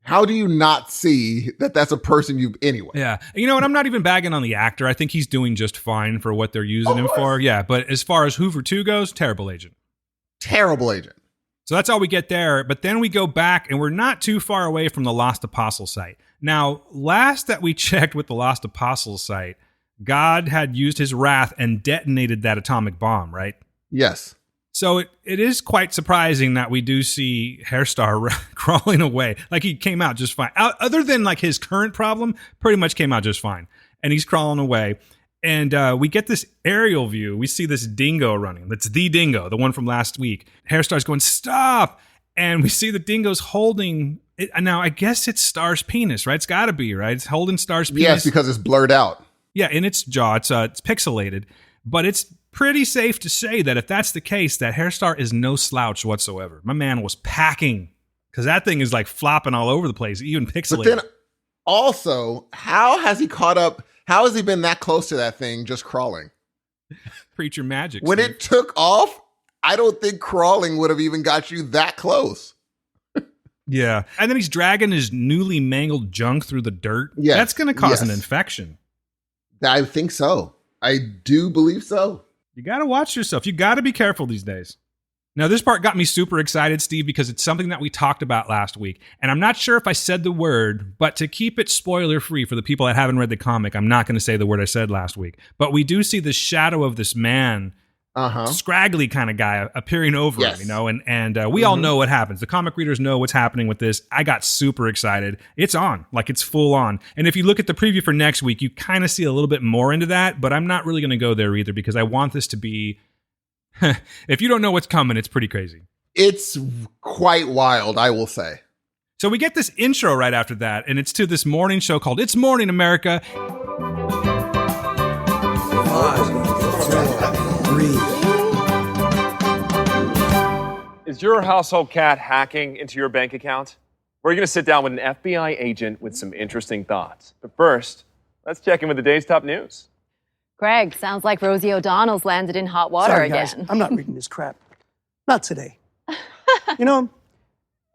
How do you not see that that's a person anyway? Yeah. You know what? I'm not even bagging on the actor. I think he's doing just fine for what they're using him for. Yeah. But as far as Hoover 2 goes, terrible agent. Terrible agent. So that's all we get there. But then we go back, and we're not too far away from the Lost Apostles site. Now, last that we checked with the Lost Apostles site, God had used his wrath and detonated that atomic bomb, right? Yes. So it is quite surprising that we do see Hairstar crawling away. Like, he came out just fine. Other than like his current problem, pretty much came out just fine. And he's crawling away. And we get this aerial view. We see this dingo running. That's the dingo, the one from last week. Hairstar's going, stop! And we see the dingo's holding it. Now, I guess it's Star's penis, right? It's got to be, right? It's holding Star's penis. Yes, because it's blurred out. Yeah, in its jaw. It's pixelated. But it's pretty safe to say that if that's the case, that Hairstar is no slouch whatsoever. My man was packing, because that thing is like flopping all over the place, even pixelated. But then also, how has he caught up? How has he been that close to that thing just crawling? Preacher magic. When Steve. it took off, I don't think crawling would have even got you that close. Yeah. And then he's dragging his newly mangled junk through the dirt. Yes. That's going to cause an Yes. infection. I think so. I do believe so. You got to watch yourself. You got to be careful these days. Now, this part got me super excited, Steve, because it's something that we talked about last week. And I'm not sure if I said the word, but to keep it spoiler-free for the people that haven't read the comic, I'm not going to say the word I said last week. But we do see the shadow of this man, scraggly kind of guy, appearing over him, you know, and we all know what happens. The comic readers know what's happening with this. I got super excited. It's on, like it's full on. And if you look at the preview for next week, you kind of see a little bit more into that, but I'm not really going to go there either, because I want this to be... If you don't know what's coming, it's pretty crazy. It's quite wild, I will say. So we get this intro right after that, and it's to this morning show called It's Morning America. 5, 4, 3. Is your household cat hacking into your bank account? We're going to sit down with an FBI agent with some interesting thoughts. But first, let's check in with the day's top news. Greg, sounds like Rosie O'Donnell's landed in hot water Sorry, again. guys, I'm not reading this crap. Not today. You know,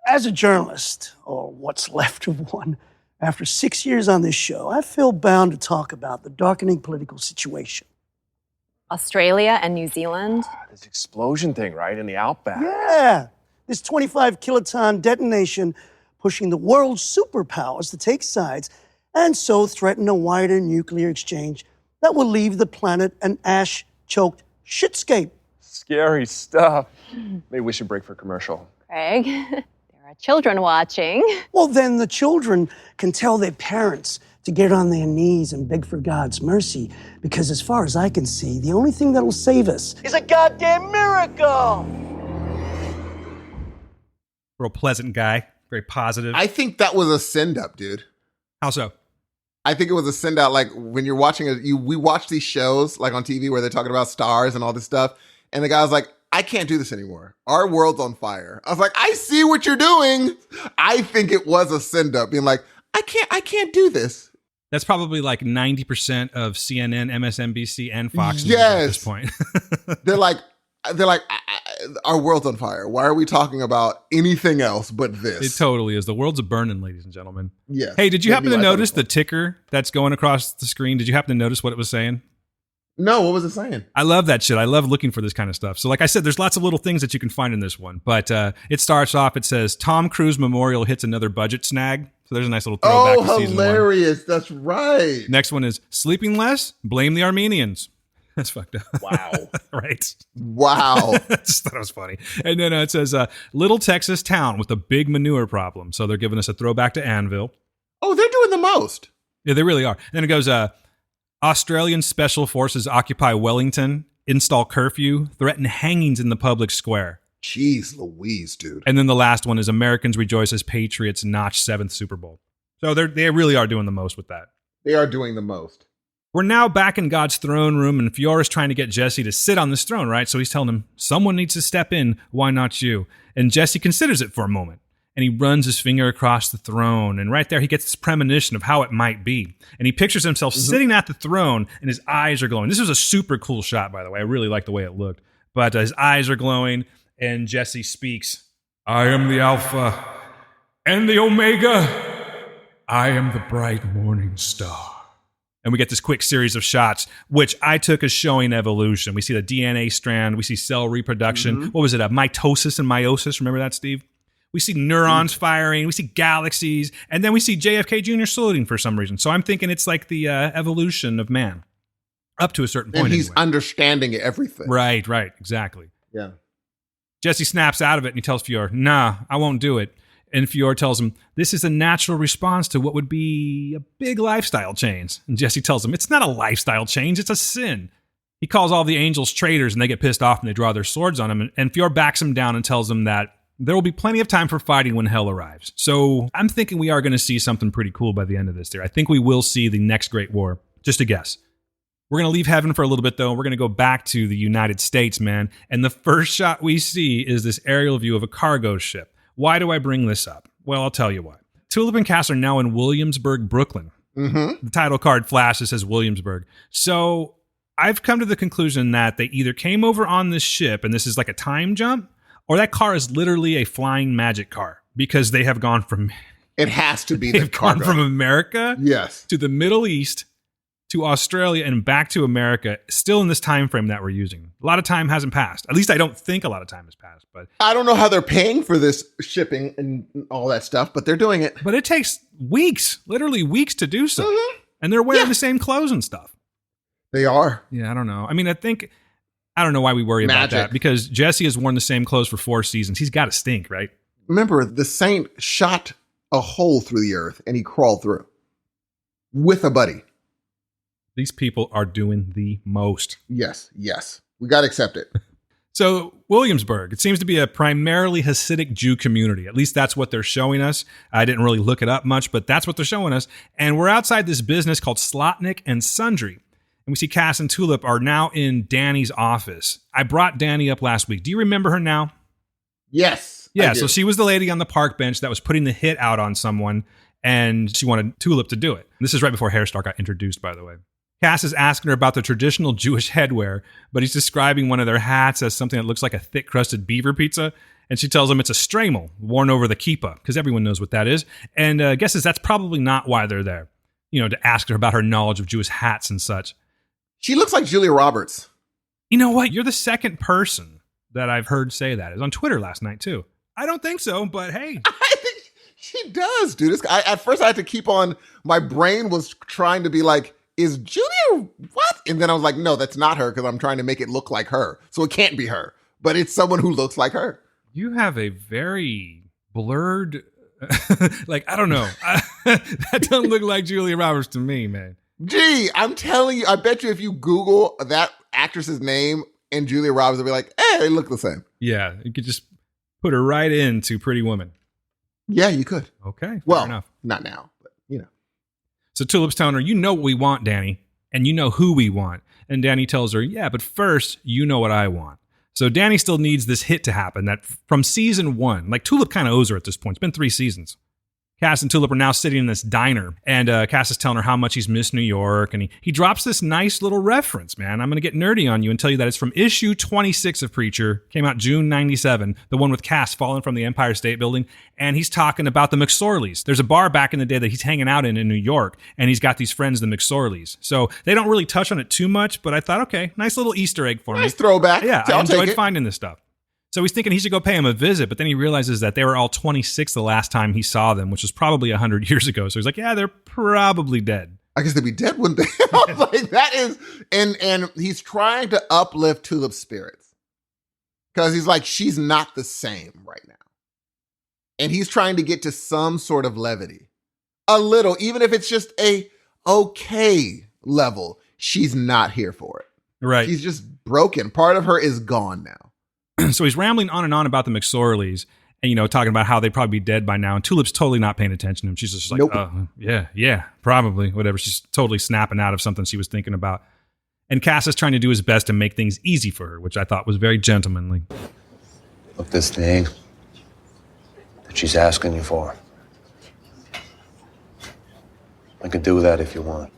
as a journalist, or what's left of one, after 6 years on this show, I feel bound to talk about the darkening political situation. Australia and New Zealand. This explosion thing, right, in the Outback. Yeah, this 25 kiloton detonation pushing the world's superpowers to take sides and so threaten a wider nuclear exchange that will leave the planet an ash-choked shitscape. Scary stuff. Maybe we should break for commercial. Greg, there are children watching. Well, then the children can tell their parents to get on their knees and beg for God's mercy, because as far as I can see, the only thing that'll save us is a goddamn miracle! Real pleasant guy, very positive. I think that was a send-up, dude. How so? I think it was a send-out, like when you're watching we watch these shows like on TV where they're talking about stars and all this stuff, and the guy was like, I can't do this anymore. Our world's on fire. I was like, I see what you're doing. I think it was a send up being like, I can't do this. That's probably like 90% of CNN, MSNBC, and Fox News at this point. They're like, our world's on fire. Why are we talking about anything else but this? It totally is. The world's a burning, ladies and gentlemen. Yeah. Hey, did you happen to notice the ticker that's going across the screen? Did you happen to notice what it was saying? No, what was it saying? I love that shit. I love looking for this kind of stuff. So like I said, there's lots of little things that you can find in this one. But it starts off, it says, Tom Cruise Memorial hits another budget snag. So there's a nice little throwback to season 1. Hilarious. That's right. Next one is, sleeping less? Blame the Armenians. That's fucked up. Wow. Right. Wow. I just thought it was funny. And then it says, little Texas town with a big manure problem. So they're giving us a throwback to Anvil. Oh, they're doing the most. Yeah, they really are. And then it goes, Australian special forces occupy Wellington, install curfew, threaten hangings in the public square. Jeez Louise, dude. And then the last one is Americans rejoice as Patriots notch 7th Super Bowl. So they really are doing the most with that. They are doing the most. We're now back in God's throne room, and Fiora's trying to get Jesse to sit on this throne, right? So he's telling him, someone needs to step in. Why not you? And Jesse considers it for a moment. And he runs his finger across the throne. And right there, he gets this premonition of how it might be. And he pictures himself sitting at the throne, and his eyes are glowing. This was a super cool shot, by the way. I really like the way it looked. But his eyes are glowing, and Jesse speaks, I am the Alpha and the Omega. I am the bright morning star. And we get this quick series of shots, which I took as showing evolution. We see the DNA strand. We see cell reproduction. What was it? Mitosis and meiosis. Remember that, Steve? We see neurons firing. We see galaxies. And then we see JFK Jr. saluting for some reason. So I'm thinking it's like the evolution of man up to a certain point. And he's anyway. understanding everything. Right. Exactly. Yeah. Jesse snaps out of it and he tells Fior, nah, I won't do it. And Fior tells him, this is a natural response to what would be a big lifestyle change. And Jesse tells him, it's not a lifestyle change, it's a sin. He calls all the angels traitors and they get pissed off and they draw their swords on him. And Fior backs him down and tells him that there will be plenty of time for fighting when hell arrives. So I'm thinking we are going to see something pretty cool by the end of this there. I think we will see the next great war. Just a guess. We're going to leave heaven for a little bit, though. We're going to go back to the United States, man. And the first shot we see is this aerial view of a cargo ship. Why do I bring this up? Well, I'll tell you why. Tulip and Cass are now in Williamsburg, Brooklyn. The title card flashes says Williamsburg. So I've come to the conclusion that they either came over on this ship, and this is like a time jump, or that car is literally a flying magic car because they have gone from... It has to be the cargo. Gone from America yes. to the Middle East to Australia and back to America, still in this time frame that we're using. A lot of time hasn't passed. At least I don't think a lot of time has passed. But I don't know how they're paying for this shipping and all that stuff, but they're doing it. But it takes weeks, literally weeks to do so. And they're wearing the same clothes and stuff. They are. Yeah, I don't know. I mean, I don't know why we worry about that, because Jesse has worn the same clothes for 4 seasons. He's got to stink, right? Remember, the saint shot a hole through the earth and he crawled through with a buddy. These people are doing the most. Yes. We got to accept it. So Williamsburg, it seems to be a primarily Hasidic Jew community. At least that's what they're showing us. I didn't really look it up much, but that's what they're showing us. And we're outside this business called Slotnick and Sundry. And we see Cass and Tulip are now in Danny's office. I brought Danny up last week. Do you remember her now? Yes. Yeah, so she was the lady on the park bench that was putting the hit out on someone, and she wanted Tulip to do it. This is right before Hairstar got introduced, by the way. Cass is asking her about the traditional Jewish headwear, but he's describing one of their hats as something that looks like a thick-crusted beaver pizza, and she tells him it's a stremel worn over the kippah, because everyone knows what that is, and guesses that's probably not why they're there, to ask her about her knowledge of Jewish hats and such. She looks like Julia Roberts. You know what? You're the second person that I've heard say that. It was on Twitter last night, too. I don't think so, but hey. I think she does, dude. At first, I had to keep on, my brain was trying to be like, is Julia what? And then I was like, no, that's not her, because I'm trying to make it look like her. So it can't be her, but it's someone who looks like her. You have a very blurred, I don't know. That doesn't look like Julia Roberts to me, man. Gee, I'm telling you, I bet you if you Google that actress's name and Julia Roberts, will be like, hey, they look the same. Yeah, you could just put her right into Pretty Woman. Yeah, you could. Okay, well, enough. Not now, but So Tulip's telling her, you know what we want, Danny, and you know who we want. And Danny tells her, yeah, but first, you know what I want. So Danny still needs this hit to happen that from season 1, like Tulip kind of owes her at this point. It's been 3 seasons. Cass and Tulip are now sitting in this diner, and Cass is telling her how much he's missed New York, and he drops this nice little reference, man. I'm going to get nerdy on you and tell you that it's from issue 26 of Preacher, came out June 97, the one with Cass falling from the Empire State Building, and he's talking about the McSorleys. There's a bar back in the day that he's hanging out in New York, and he's got these friends, the McSorleys. So they don't really touch on it too much, but I thought, okay, nice little Easter egg for me. Nice throwback. Yeah, I'll I enjoyed take it. finding this stuff. So he's thinking he should go pay him a visit, but then he realizes that they were all 26 the last time he saw them, which was probably 100 years ago. So he's like, yeah, they're probably dead. I guess they'd be dead one day. I was like, that is, and he's trying to uplift Tulip's spirits. Because he's like, she's not the same right now. And he's trying to get to some sort of levity. A little, even if it's just a okay level, she's not here for it. Right. She's just broken. Part of her is gone now. So he's rambling on and on about the McSorleys and, talking about how they'd probably be dead by now. And Tulip's totally not paying attention to him. She's just like, Nope. yeah, probably, whatever. She's totally snapping out of something she was thinking about. And Cass is trying to do his best to make things easy for her, which I thought was very gentlemanly. Look, this thing that she's asking you for. I can do that if you want.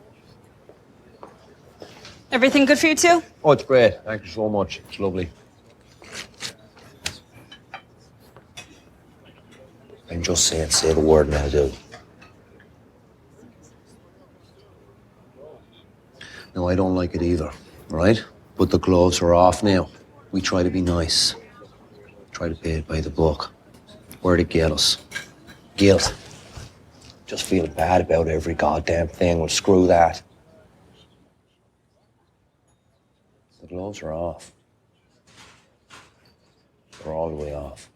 Everything good for you too? Oh, it's great. Thank you so much. It's lovely. I'm just saying, say the word and I'll do. No, I don't like it either, right? But the gloves are off now. We try to be nice. Try to pay it by the book. Where'd it get us? Guilt. Just feeling bad about every goddamn thing. Well, screw that. The gloves are off. They're all the way off.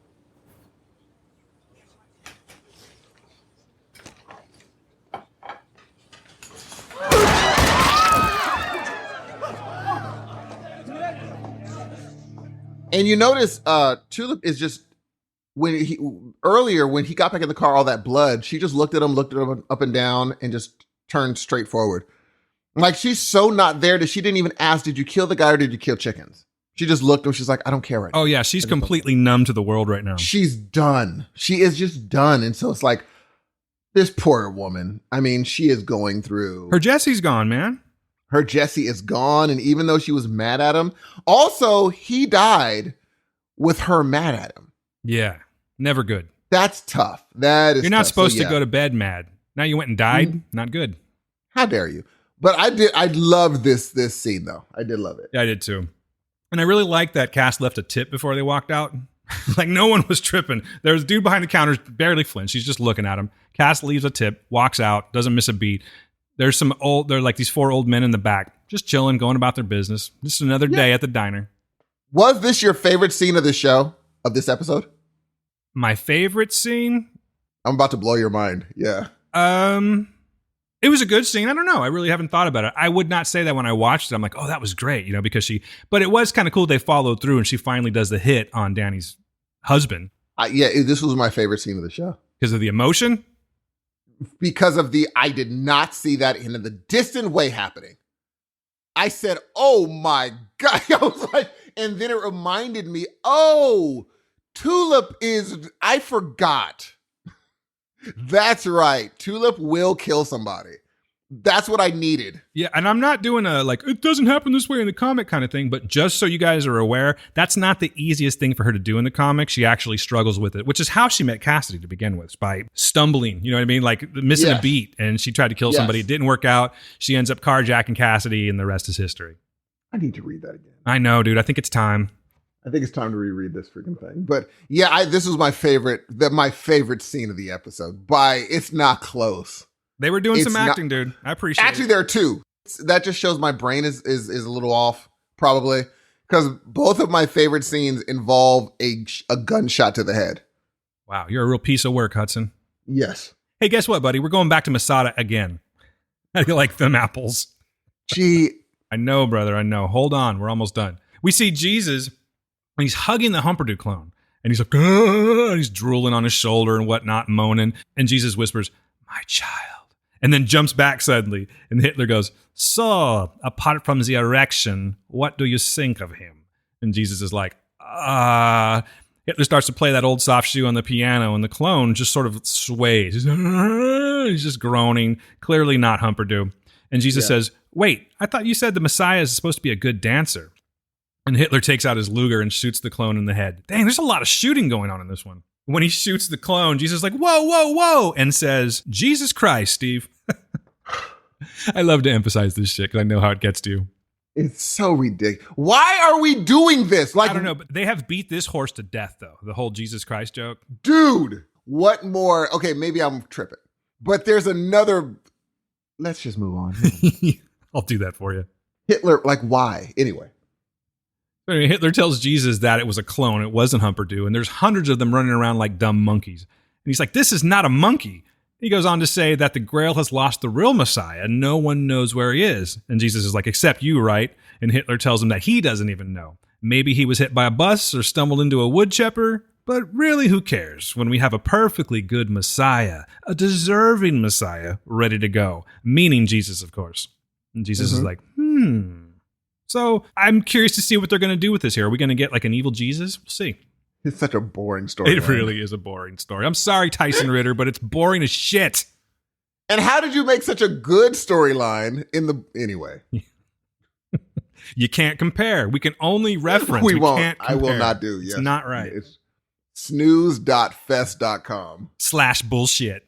And you notice Tulip is just, when he got back in the car, all that blood, she just looked at him up and down and just turned straight forward. Like, she's so not there that she didn't even ask, did you kill the guy or did you kill chickens? She just looked and she's like, I don't care right now. Oh, yeah, she's completely numb to the world right now. She's done. She is just done. And so it's like, this poor woman, I mean, she is going through. Her Jesse's gone, man. Her Jesse is gone. And even though she was mad at him, also, he died with her mad at him. Yeah, never good. That's tough. That is You're not tough. supposed So, to go to bed mad. Now you went and died? Not good. How dare you? But I loved this scene, though. I did love it. Yeah, I did too. And I really liked that Cass left a tip before they walked out. Like, no one was tripping. There was a dude behind the counter, barely flinched. She's just looking at him. Cass leaves a tip, walks out, doesn't miss a beat. They're like these 4 old men in the back, just chilling, going about their business. Just another day at the diner. Was this your favorite scene of the show, of this episode? My favorite scene? I'm about to blow your mind. Yeah. It was a good scene. I don't know. I really haven't thought about it. I would not say that when I watched it. I'm like, oh, that was great, but it was kind of cool they followed through and she finally does the hit on Danny's husband. This was my favorite scene of the show. Because of the emotion? Because of I did not see that in the distant way happening. I said, oh my God. I was like, and then it reminded me, oh, Tulip I forgot. That's right. Tulip will kill somebody. That's what I needed. Yeah, and I'm not doing it doesn't happen this way in the comic kind of thing, but just so you guys are aware, that's not the easiest thing for her to do in the comic. She actually struggles with it, which is how she met Cassidy to begin with, by stumbling, you know what I mean? Like missing a beat, and she tried to kill somebody. It didn't work out. She ends up carjacking Cassidy, and the rest is history. I need to read that again. I know, dude. I think it's time. I think it's time to reread this freaking thing. But yeah, this was my favorite scene of the episode. It's not close. They were doing some acting, dude. I appreciate it. Actually, there are 2. That just shows my brain is a little off, probably. Because both of my favorite scenes involve a gunshot to the head. Wow, you're a real piece of work, Hudson. Yes. Hey, guess what, buddy? We're going back to Masada again. How do you like them apples? Gee. I know, brother. I know. Hold on. We're almost done. We see Jesus, and he's hugging the Humperdinck clone. And he's like, and he's drooling on his shoulder and whatnot, moaning. And Jesus whispers, my child. And then jumps back suddenly. And Hitler goes, so, apart from the erection, what do you think of him? And Jesus is like, Hitler starts to play that old soft shoe on the piano, and the clone just sort of sways. He's just groaning, clearly not Humperdoo. And Jesus says, wait, I thought you said the Messiah is supposed to be a good dancer. And Hitler takes out his Luger and shoots the clone in the head. Dang, there's a lot of shooting going on in this one. When he shoots the clone, Jesus is like, whoa, whoa, whoa, and says, Jesus Christ, Steve. I love to emphasize this shit because I know how it gets to you. It's so ridiculous. Why are we doing this? Like, I don't know, but they have beat this horse to death, though. The whole Jesus Christ joke. Dude, what more? Okay, maybe I'm tripping. But there's another... Let's just move on. I'll do that for you. Hitler, like, why? Anyway, Hitler tells Jesus that it was a clone. It wasn't Humperdoo. And there's hundreds of them running around like dumb monkeys. And he's like, this is not a monkey. He goes on to say that the Grail has lost the real Messiah. No one knows where he is. And Jesus is like, except you, right? And Hitler tells him that he doesn't even know. Maybe he was hit by a bus or stumbled into a wood chipper. But really, who cares when we have a perfectly good Messiah, a deserving Messiah, ready to go? Meaning Jesus, of course. And Jesus is like, So I'm curious to see what they're going to do with this here. Are we going to get like an evil Jesus? We'll see. It's such a boring story. It really is a boring story. I'm sorry, Tyson Ritter, but it's boring as shit. And how did you make such a good storyline in the... Anyway. You can't compare. We can only reference. We won't. Can't compare. I will not do. Yes. It's not right. It's snooze.fest.com. /bullshit.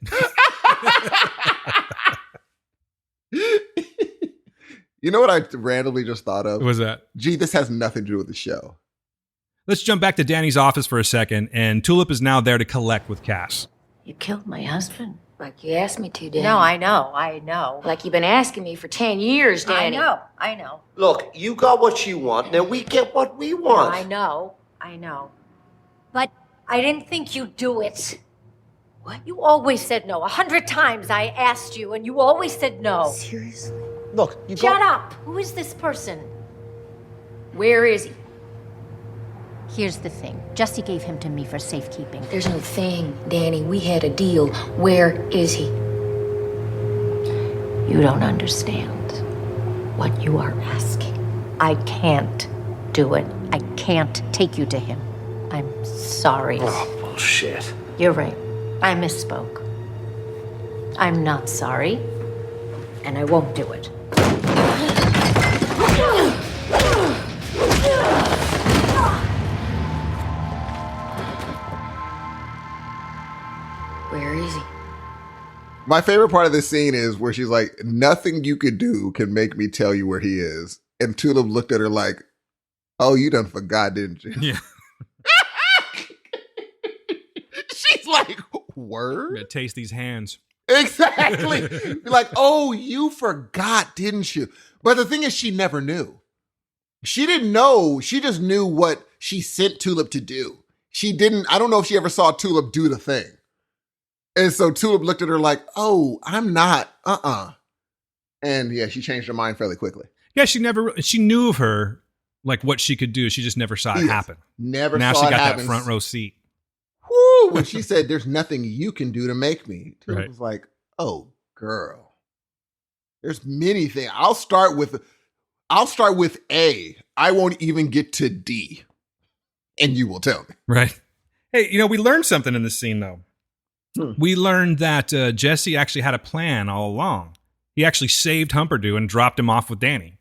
You know what I randomly just thought of? What was that? Gee, this has nothing to do with the show. Let's jump back to Danny's office for a second, and Tulip is now there to collect with Cass. You killed my husband. Like you asked me to, Danny. No, I know. Like you've been asking me for 10 years, Danny. I know. Look, you got what you want, now we get what we want. No, I know. But I didn't think you'd do it. What? You always said no. 100 times I asked you, and you always said no. Seriously? Look, you Shut up! Who is this person? Where is he? Here's the thing. Jesse gave him to me for safekeeping. There's no thing, Danny. We had a deal. Where is he? You don't understand what you are asking. I can't do it. I can't take you to him. I'm sorry. Oh, bullshit. You're right. I misspoke. I'm not sorry, and I won't do it. Where is he? My favorite part of this scene is where she's like, nothing you could do can make me tell you where he is. And Tulip looked at her like, oh, you done forgot, didn't you? Yeah. She's like, word? I'm gonna taste these hands. Exactly. Like, oh, you forgot, didn't you? But the thing is, she never knew. She didn't know. She just knew what she sent Tulip to do. She didn't, I don't know if she ever saw Tulip do the thing. And so Tulip looked at her like, oh, I'm not, And yeah, she changed her mind fairly quickly. Yeah, she knew of her, like what she could do. She just never saw it happen. Never now saw it happen. Now she got that front row seat. Woo! When she said, there's nothing you can do to make me. Tulip was like, oh, girl. There's many things. I'll start with A. I won't even get to D. And you will tell me. Right. Hey, we learned something in this scene, though. We learned that Jesse actually had a plan all along. He actually saved Humperdoo and dropped him off with Danny.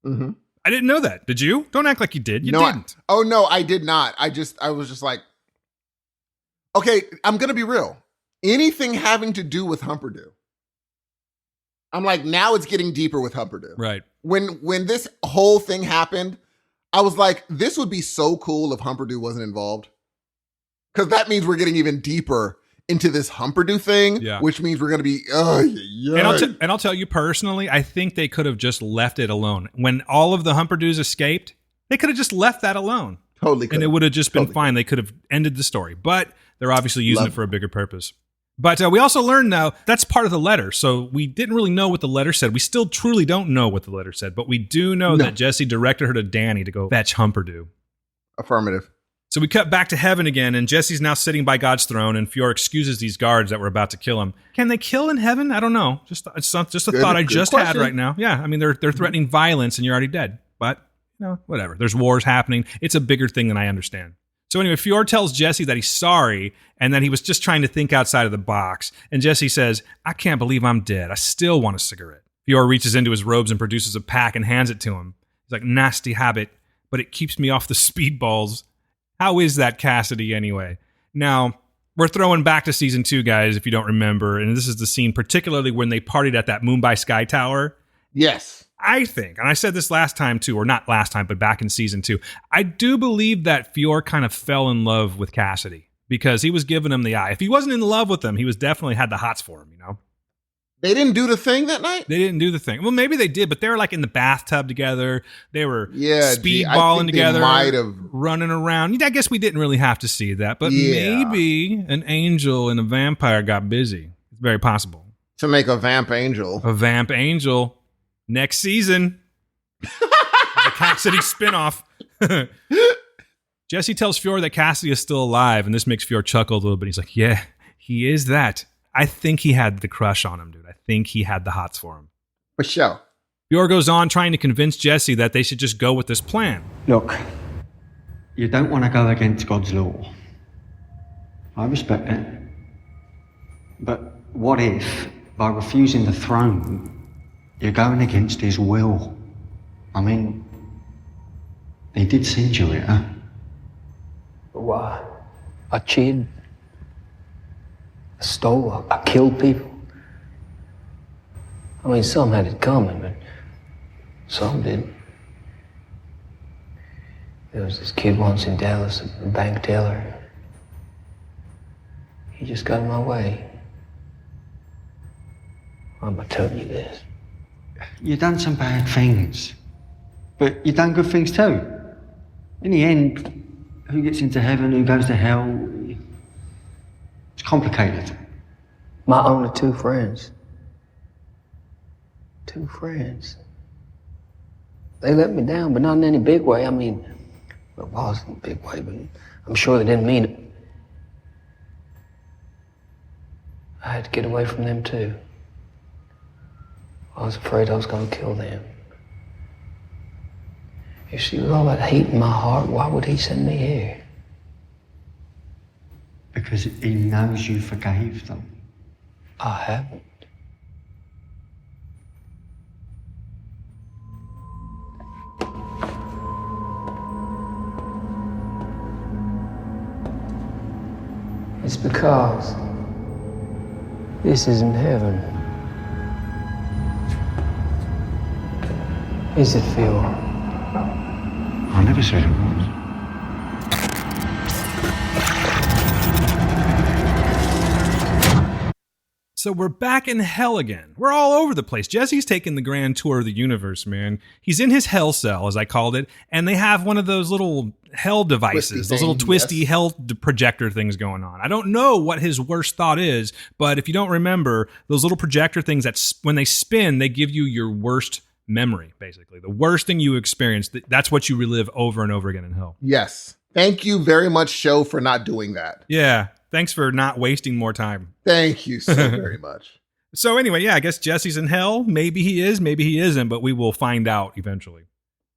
Mm-hmm. I didn't know that. Did you? Don't act like you did. You didn't. No, I did not. I was just like, okay, I'm going to be real. Anything having to do with Humperdoo. I'm like, now it's getting deeper with Humperdoo. Right. When this whole thing happened, I was like, this would be so cool if Humperdoo wasn't involved. Because that means we're getting even deeper into this Humperdoo thing, which means we're going to be, And I'll tell you personally, I think they could have just left it alone. When all of the Humperdoos escaped, they could have just left that alone. Totally. And it would have just been fine. They could have ended the story, but they're obviously using it for a bigger purpose. But we also learned now that's part of the letter. So we didn't really know what the letter said. We still truly don't know what the letter said, but we do know that Jesse directed her to Danny to go fetch Humperdoo. Affirmative. So we cut back to heaven again, and Jesse's now sitting by God's throne, and Fior excuses these guards that were about to kill him. Can they kill in heaven? I don't know. Just a thought I just had right now. Yeah, I mean, they're threatening violence, and you're already dead. But, no, whatever. There's wars happening. It's a bigger thing than I understand. So anyway, Fjord tells Jesse that he's sorry and that he was just trying to think outside of the box. And Jesse says, I can't believe I'm dead. I still want a cigarette. Fjord reaches into his robes and produces a pack and hands it to him. He's like, nasty habit, but it keeps me off the speedballs. How is that, Cassidy, anyway? Now, we're throwing back to season 2, guys, if you don't remember. And this is the scene particularly when they partied at that Mumbai Sky Tower. Yes. I think, and I said this last time too, or not last time, but back in season 2, I do believe that Fjord kind of fell in love with Cassidy because he was giving him the eye. If he wasn't in love with him, he was definitely had the hots for him, you know? They didn't do the thing that night? They didn't do the thing. Well, maybe they did, but they were like in the bathtub together. They were speedballing together, might have running around. I guess we didn't really have to see that, but maybe an angel and a vampire got busy. It's very possible. To make a vamp angel. A vamp angel. Next season. The Cassidy spinoff. Jesse tells Fjord that Cassidy is still alive, and this makes Fjord chuckle a little bit. He's like, yeah, he is that. I think he had the crush on him, dude. I think he had the hots for him. For sure. Fjord goes on trying to convince Jesse that they should just go with this plan. Look, you don't want to go against God's law. I respect it. But what if, by refusing the throne, you're going against his will? I mean, he did send you here. Why? I cheated. I stole. I killed people. I mean, some had it coming, but some didn't. There was this kid once in Dallas, a bank teller. He just got in my way. I'm not telling you this. You've done some bad things, but you've done good things too. In the end, who gets into heaven, who goes to hell, it's complicated. My only 2 friends. 2 friends. They let me down, but not in any big way. I mean, it was in a big way, but I'm sure they didn't mean it. I had to get away from them too. I was afraid I was going to kill them. You see, with all that hate in my heart, why would he send me here? Because he knows you forgave them. I haven't. It's because this isn't heaven. Is it, Phil? I never said it was. So we're back in hell again. We're all over the place. Jesse's taking the grand tour of the universe, man. He's in his hell cell, as I called it, and they have one of those little hell devices, those little twisty hell projector things going on. I don't know what his worst thought is, but if you don't remember, those little projector things, that when they spin, they give you your worst memory, basically. The worst thing you experienced, that's what you relive over and over again in hell. Yes. Thank you very much, show, for not doing that. Yeah. Thanks for not wasting more time. Thank you so very much. So anyway, yeah, I guess Jesse's in hell. Maybe he is, maybe he isn't, but we will find out eventually.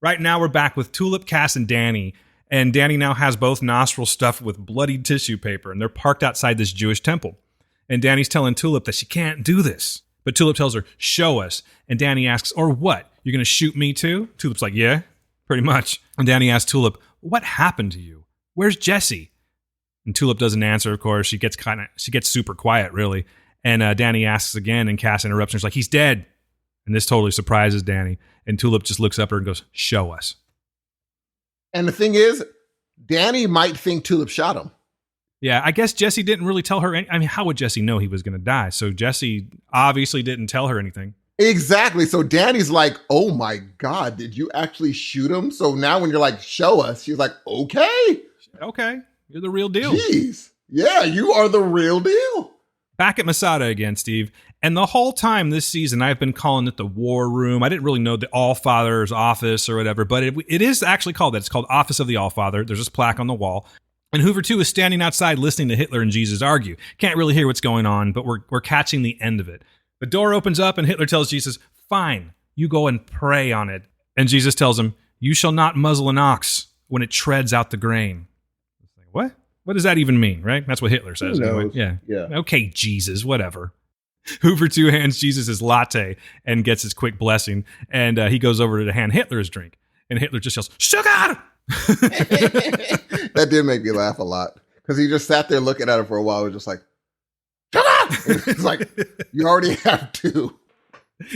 Right now we're back with Tulip, Cass, and Danny. And Danny now has both nostrils stuffed with bloodied tissue paper, and they're parked outside this Jewish temple. And Danny's telling Tulip that she can't do this. But Tulip tells her, show us. And Danny asks, or what? You're going to shoot me too? Tulip's like, yeah, pretty much. And Danny asks Tulip, what happened to you? Where's Jesse? And Tulip doesn't answer, of course. She gets super quiet, really. And Danny asks again, and Cass interrupts her. She's like, he's dead. And this totally surprises Danny. And Tulip just looks up at her and goes, show us. And the thing is, Danny might think Tulip shot him. Yeah, I guess Jesse didn't really tell her. I mean, how would Jesse know he was going to die? So Jesse obviously didn't tell her anything. Exactly. So Danny's like, oh my God, did you actually shoot him? So now when you're like, show us, she's like, okay. Okay, you're the real deal. Jeez. Yeah, you are the real deal. Back at Masada again, Steve. And the whole time this season, I've been calling it the War Room. I didn't really know the Allfather's office or whatever, but it is actually called that. It's called Office of the Allfather. There's this plaque on the wall. And Hoover, too, is standing outside listening to Hitler and Jesus argue. Can't really hear what's going on, but we're catching the end of it. The door opens up and Hitler tells Jesus, fine, you go and pray on it. And Jesus tells him, You shall not muzzle an ox when it treads out the grain. What? What does that even mean, right? That's what Hitler says. Anyway. Yeah. Okay, Jesus, whatever. Hoover 2 hands Jesus his latte and gets his quick blessing, and he goes over to hand Hitler his drink, and Hitler just yells, "Sugar!" That did make me laugh a lot, because he just sat there looking at it for a while. It was just like, "Sugar!" It's like, you already have 2.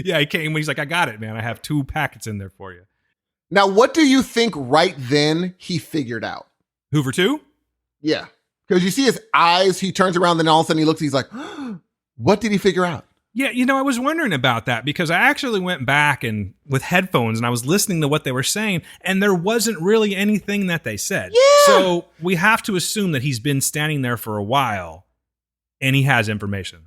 Yeah, he came. He's like, "I got it, man. I have 2 packets in there for you." Now, what do you think right then he figured out? Hoover 2? Yeah, because you see his eyes. He turns around, then all of a sudden he looks. He's like, what did he figure out? Yeah, I was wondering about that, because I actually went back and with headphones and I was listening to what they were saying, and there wasn't really anything that they said. Yeah. So we have to assume that he's been standing there for a while and he has information.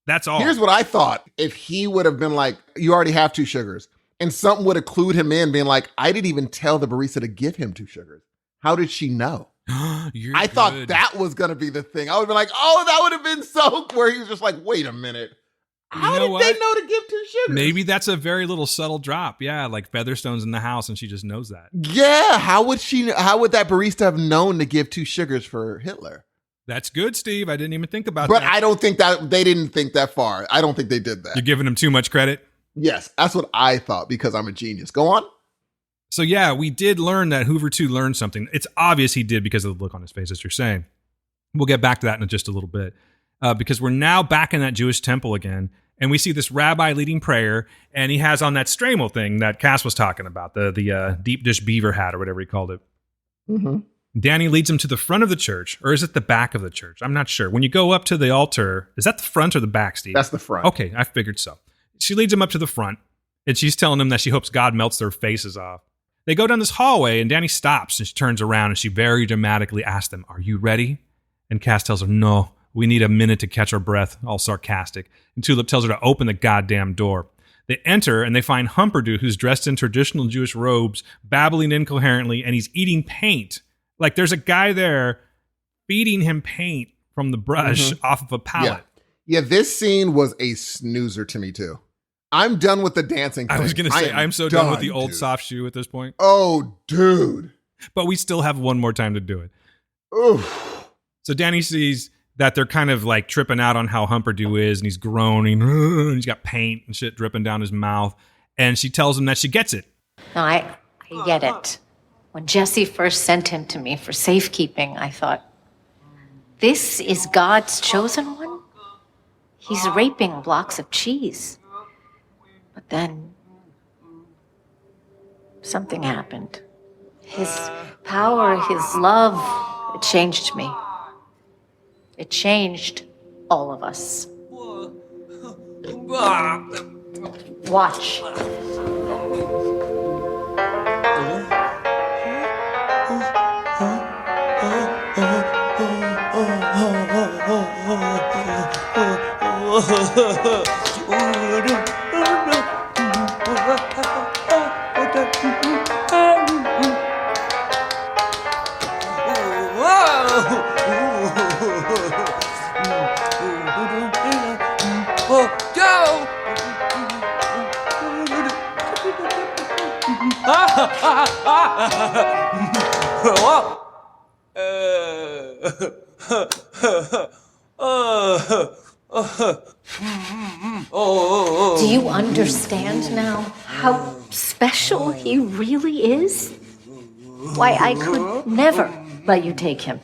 That's all. Here's what I thought. If he would have been like, you already have 2 sugars, and something would have clued him in, being like, I didn't even tell the barista to give him 2 sugars. How did she know? I thought that was going to be the thing. I would be like, oh, that would have been so, where he was just like, wait a minute. How did they know to give 2 sugars? Maybe that's a very little subtle drop. Yeah, like Featherstone's in the house and she just knows that. Yeah, how would that barista have known to give 2 sugars for Hitler? That's good, Steve. I didn't even think about that. But I don't think that they didn't think that far. I don't think they did that. You're giving him too much credit? Yes, that's what I thought, because I'm a genius. Go on. So yeah, we did learn that Hoover 2 learned something. It's obvious he did because of the look on his face, as you're saying. We'll get back to that in just a little bit, because we're now back in that Jewish temple again, and we see this rabbi leading prayer, and he has on that Stramel thing that Cass was talking about, the deep dish beaver hat or whatever he called it. Mm-hmm. Danny leads him to the front of the church, or is it the back of the church? I'm not sure. When you go up to the altar, is that the front or the back, Steve? That's the front. Okay, I figured so. She leads him up to the front, and she's telling him that she hopes God melts their faces off. They go down this hallway, and Danny stops, and she turns around, and she very dramatically asks them, "Are you ready?" And Cass tells her, "No, we need a minute to catch our breath," all sarcastic. And Tulip tells her to open the goddamn door. They enter, and they find Humperdoo, who's dressed in traditional Jewish robes, babbling incoherently, and he's eating paint. Like, there's a guy there feeding him paint from the brush off of a pallet. Yeah, this scene was a snoozer to me, too. I'm done with the dancing thing. I was going to say, I'm so done with the old soft shoe at this point. Oh, dude. But we still have one more time to do it. Oof. So Danny sees that they're kind of like tripping out on how Humperdoo is, and he's groaning, and he's got paint and shit dripping down his mouth. And she tells him that she gets it. No, I get it. When Jesse first sent him to me for safekeeping, I thought, this is God's chosen one? He's raping blocks of cheese. But then something happened. His power, his love, it changed me. It changed all of us. Watch. Do you understand now how special he really is? Why I could never let you take him.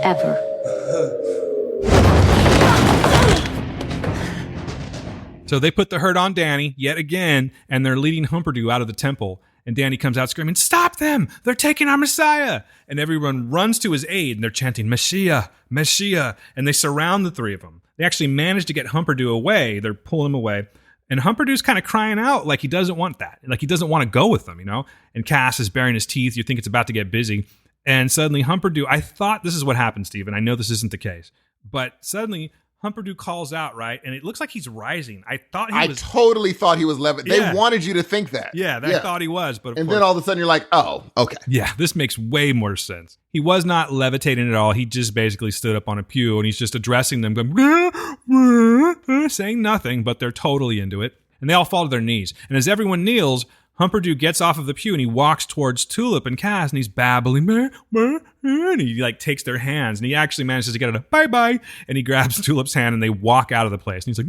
Ever. So they put the hurt on Danny yet again, and they're leading Humperdoo out of the temple. And Danny comes out screaming, "Stop them! They're taking our Messiah!" And everyone runs to his aid, and they're chanting, "Messiah, Messiah!" And they surround the 3 of them. They actually manage to get Humperdoo away. They're pulling him away. And Humperdoo's kind of crying out like he doesn't want that. Like he doesn't want to go with them, you know? And Cass is baring his teeth. You think it's about to get busy. And suddenly Humperdoo, I thought this is what happened, Stephen. I know this isn't the case. But suddenly Humperdoo calls out, right? And it looks like he's rising. I totally thought he was levitating. Yeah. They wanted you to think that. Yeah, I thought he was. But and then all of a sudden you're like, oh, okay. Yeah, this makes way more sense. He was not levitating at all. He just basically stood up on a pew and he's just addressing them, going, saying nothing, but they're totally into it. And they all fall to their knees. And as everyone kneels, Humperdew gets off of the pew and he walks towards Tulip and Cass and he's babbling, and he like takes their hands and he actually manages to get it a bye-bye, and he grabs Tulip's hand and they walk out of the place. And he's like,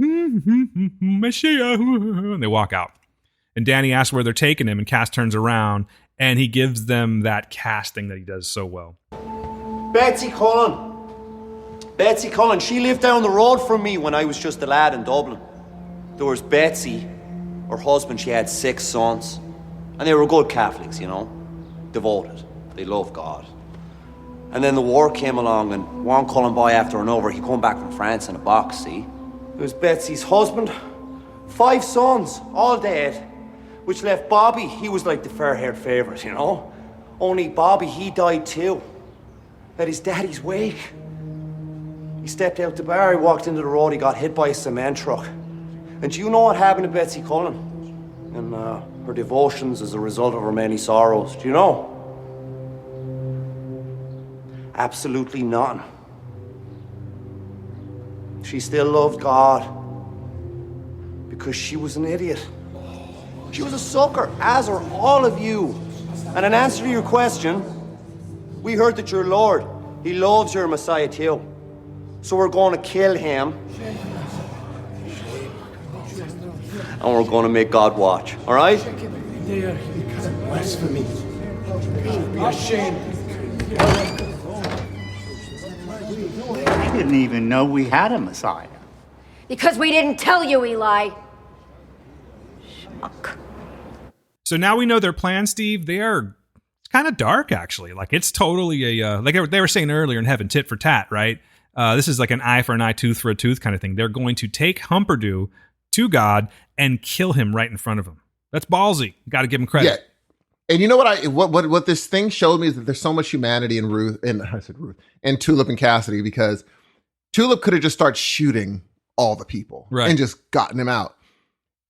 Messiah, and they walk out. And Danny asks where they're taking him, and Cass turns around and he gives them that Cass thing that he does so well. Betsy Cullen, she lived down the road from me when I was just a lad in Dublin. There was Betsy, her husband, she had 6 sons. And they were good Catholics, you know, devoted. They loved God. And then the war came along, and one Cullen boy after another, he come back from France in a box, see? It was Betsy's husband, 5 sons, all dead, which left Bobby, he was like the fair-haired favourite, you know? Only Bobby, he died too, at his daddy's wake. He stepped out the bar, he walked into the road, he got hit by a cement truck. And do you know what happened to Betsy Cullen? And her devotions as a result of her many sorrows. Do you know? Absolutely none. She still loved God because she was an idiot. She was a sucker, as are all of you. And in answer to your question, we heard that your Lord, he loves your Messiah too. So we're going to kill him. And we're going to make God watch, all right? Blasphemy. Be ashamed. I didn't even know we had a Messiah. Because we didn't tell you, Eli. So now we know their plan, Steve. It's kind of dark, actually. Like, it's totally like they were saying earlier in Heaven, tit for tat, right? This is like an eye for an eye, tooth for a tooth kind of thing. They're going to take Humperdew to God and kill him right in front of him. That's ballsy. Got to give him credit. Yeah. And you know what this thing showed me is that there's so much humanity in Ruth and Tulip and Cassidy, because Tulip could have just started shooting all the people and just gotten him out.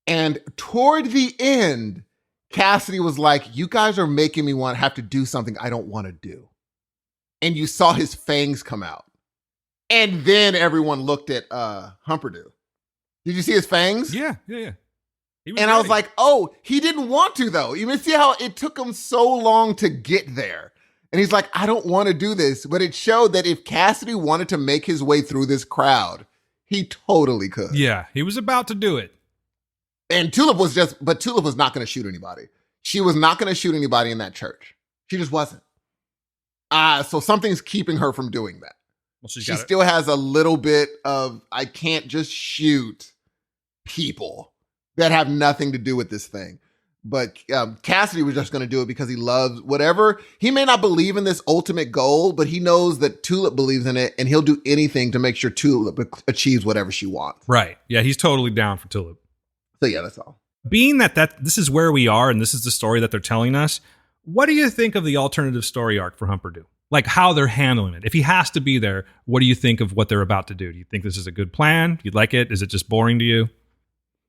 And toward the end, Cassidy was like, you guys are making me have to do something I don't want to do. And you saw his fangs come out. And then everyone looked at Humperdew. Did you see his fangs? Yeah. I was like, oh, he didn't want to, though. You see how it took him so long to get there. And he's like, I don't want to do this. But it showed that if Cassidy wanted to make his way through this crowd, he totally could. Yeah, he was about to do it. And Tulip was not going to shoot anybody. She was not going to shoot anybody in that church. She just wasn't. So something's keeping her from doing that. Well, she still has a little bit of, I can't just shoot people that have nothing to do with this thing. But Cassidy was just going to do it because he loves whatever. He may not believe in this ultimate goal, but he knows that Tulip believes in it, and he'll do anything to make sure Tulip achieves whatever she wants. Right. Yeah, he's totally down for Tulip. So yeah, that's all. Being that this is where we are and this is the story that they're telling us, what do you think of the alternative story arc for Humperdew? Like how they're handling it. If he has to be there, what do you think of what they're about to do? Do you think this is a good plan? Do you like it? Is it just boring to you?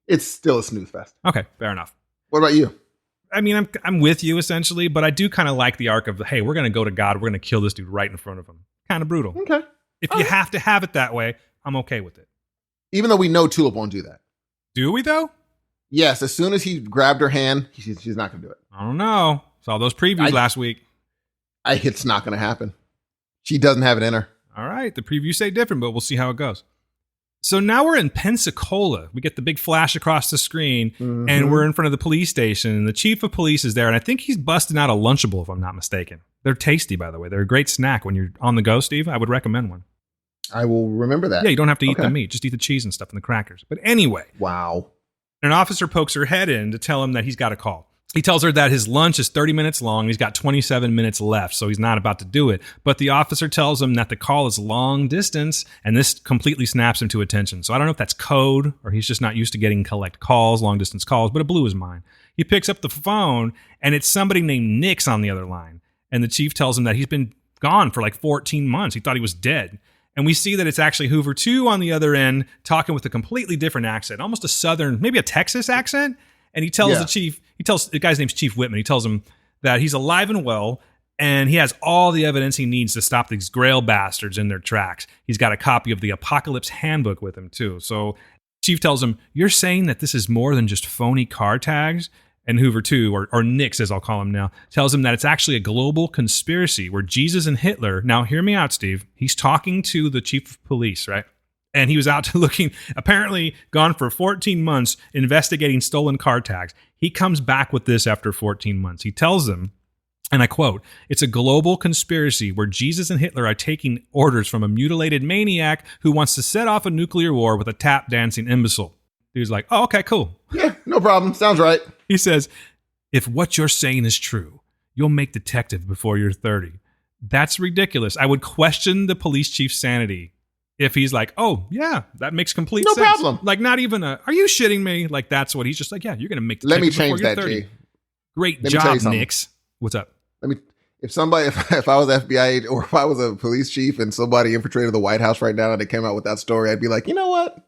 It's still a snooze fest. Okay, fair enough. What about you? I mean, I'm with you essentially, but I do kind of like the arc of, hey, we're going to go to God. We're going to kill this dude right in front of him. Kind of brutal. Okay. If you have to have it that way, I'm okay with it. Even though we know Tulip won't do that. Do we though? Yes. As soon as he grabbed her hand, she's not going to do it. I don't know. Saw those previews last week. It's not going to happen. She doesn't have it in her. All right. The previews say different, but we'll see how it goes. So now we're in Pensacola. We get the big flash across the screen, and we're in front of the police station, and the chief of police is there, and I think he's busting out a Lunchable, if I'm not mistaken. They're tasty, by the way. They're a great snack when you're on the go, Steve. I would recommend one. I will remember that. Yeah, you don't have to eat the meat. Just eat the cheese and stuff and the crackers. But anyway. Wow. An officer pokes her head in to tell him that he's got a call. He tells her that his lunch is 30 minutes long. He's got 27 minutes left, so he's not about to do it. But the officer tells him that the call is long distance, and this completely snaps him to attention. So I don't know if that's code or he's just not used to getting collect calls, long distance calls, but it blew his mind. He picks up the phone, and it's somebody named Nick's on the other line. And the chief tells him that he's been gone for like 14 months. He thought he was dead. And we see that it's actually Hoover 2 on the other end, talking with a completely different accent, almost a Southern, maybe a Texas accent. And he tells the guy's name's Chief Whitman. He tells him that he's alive and well, and he has all the evidence he needs to stop these Grail bastards in their tracks. He's got a copy of the Apocalypse Handbook with him, too. So Chief tells him, you're saying that this is more than just phony car tags? And Hoover, too, or Nix, as I'll call him now, tells him that it's actually a global conspiracy where Jesus and Hitler, now hear me out, Steve, he's talking to the chief of police, right? And he was out looking, apparently gone for 14 months investigating stolen car tags. He comes back with this after 14 months. He tells them, and I quote, "It's a global conspiracy where Jesus and Hitler are taking orders from a mutilated maniac who wants to set off a nuclear war with a tap dancing imbecile." He was like, "Oh, okay, cool. Yeah, no problem. Sounds right." He says, "If what you're saying is true, you'll make detective before you're 30. That's ridiculous. I would question the police chief's sanity if he's like, oh, yeah, that makes complete sense. No problem. Like, not even are you shitting me? Like, that's what he's just like, yeah, you're going to make detective Let me before change you're that, 30. G. Great Let me tell you job, something. Nix. What's up? If I was FBI or if I was a police chief and somebody infiltrated the White House right now and they came out with that story, I'd be like, you know what?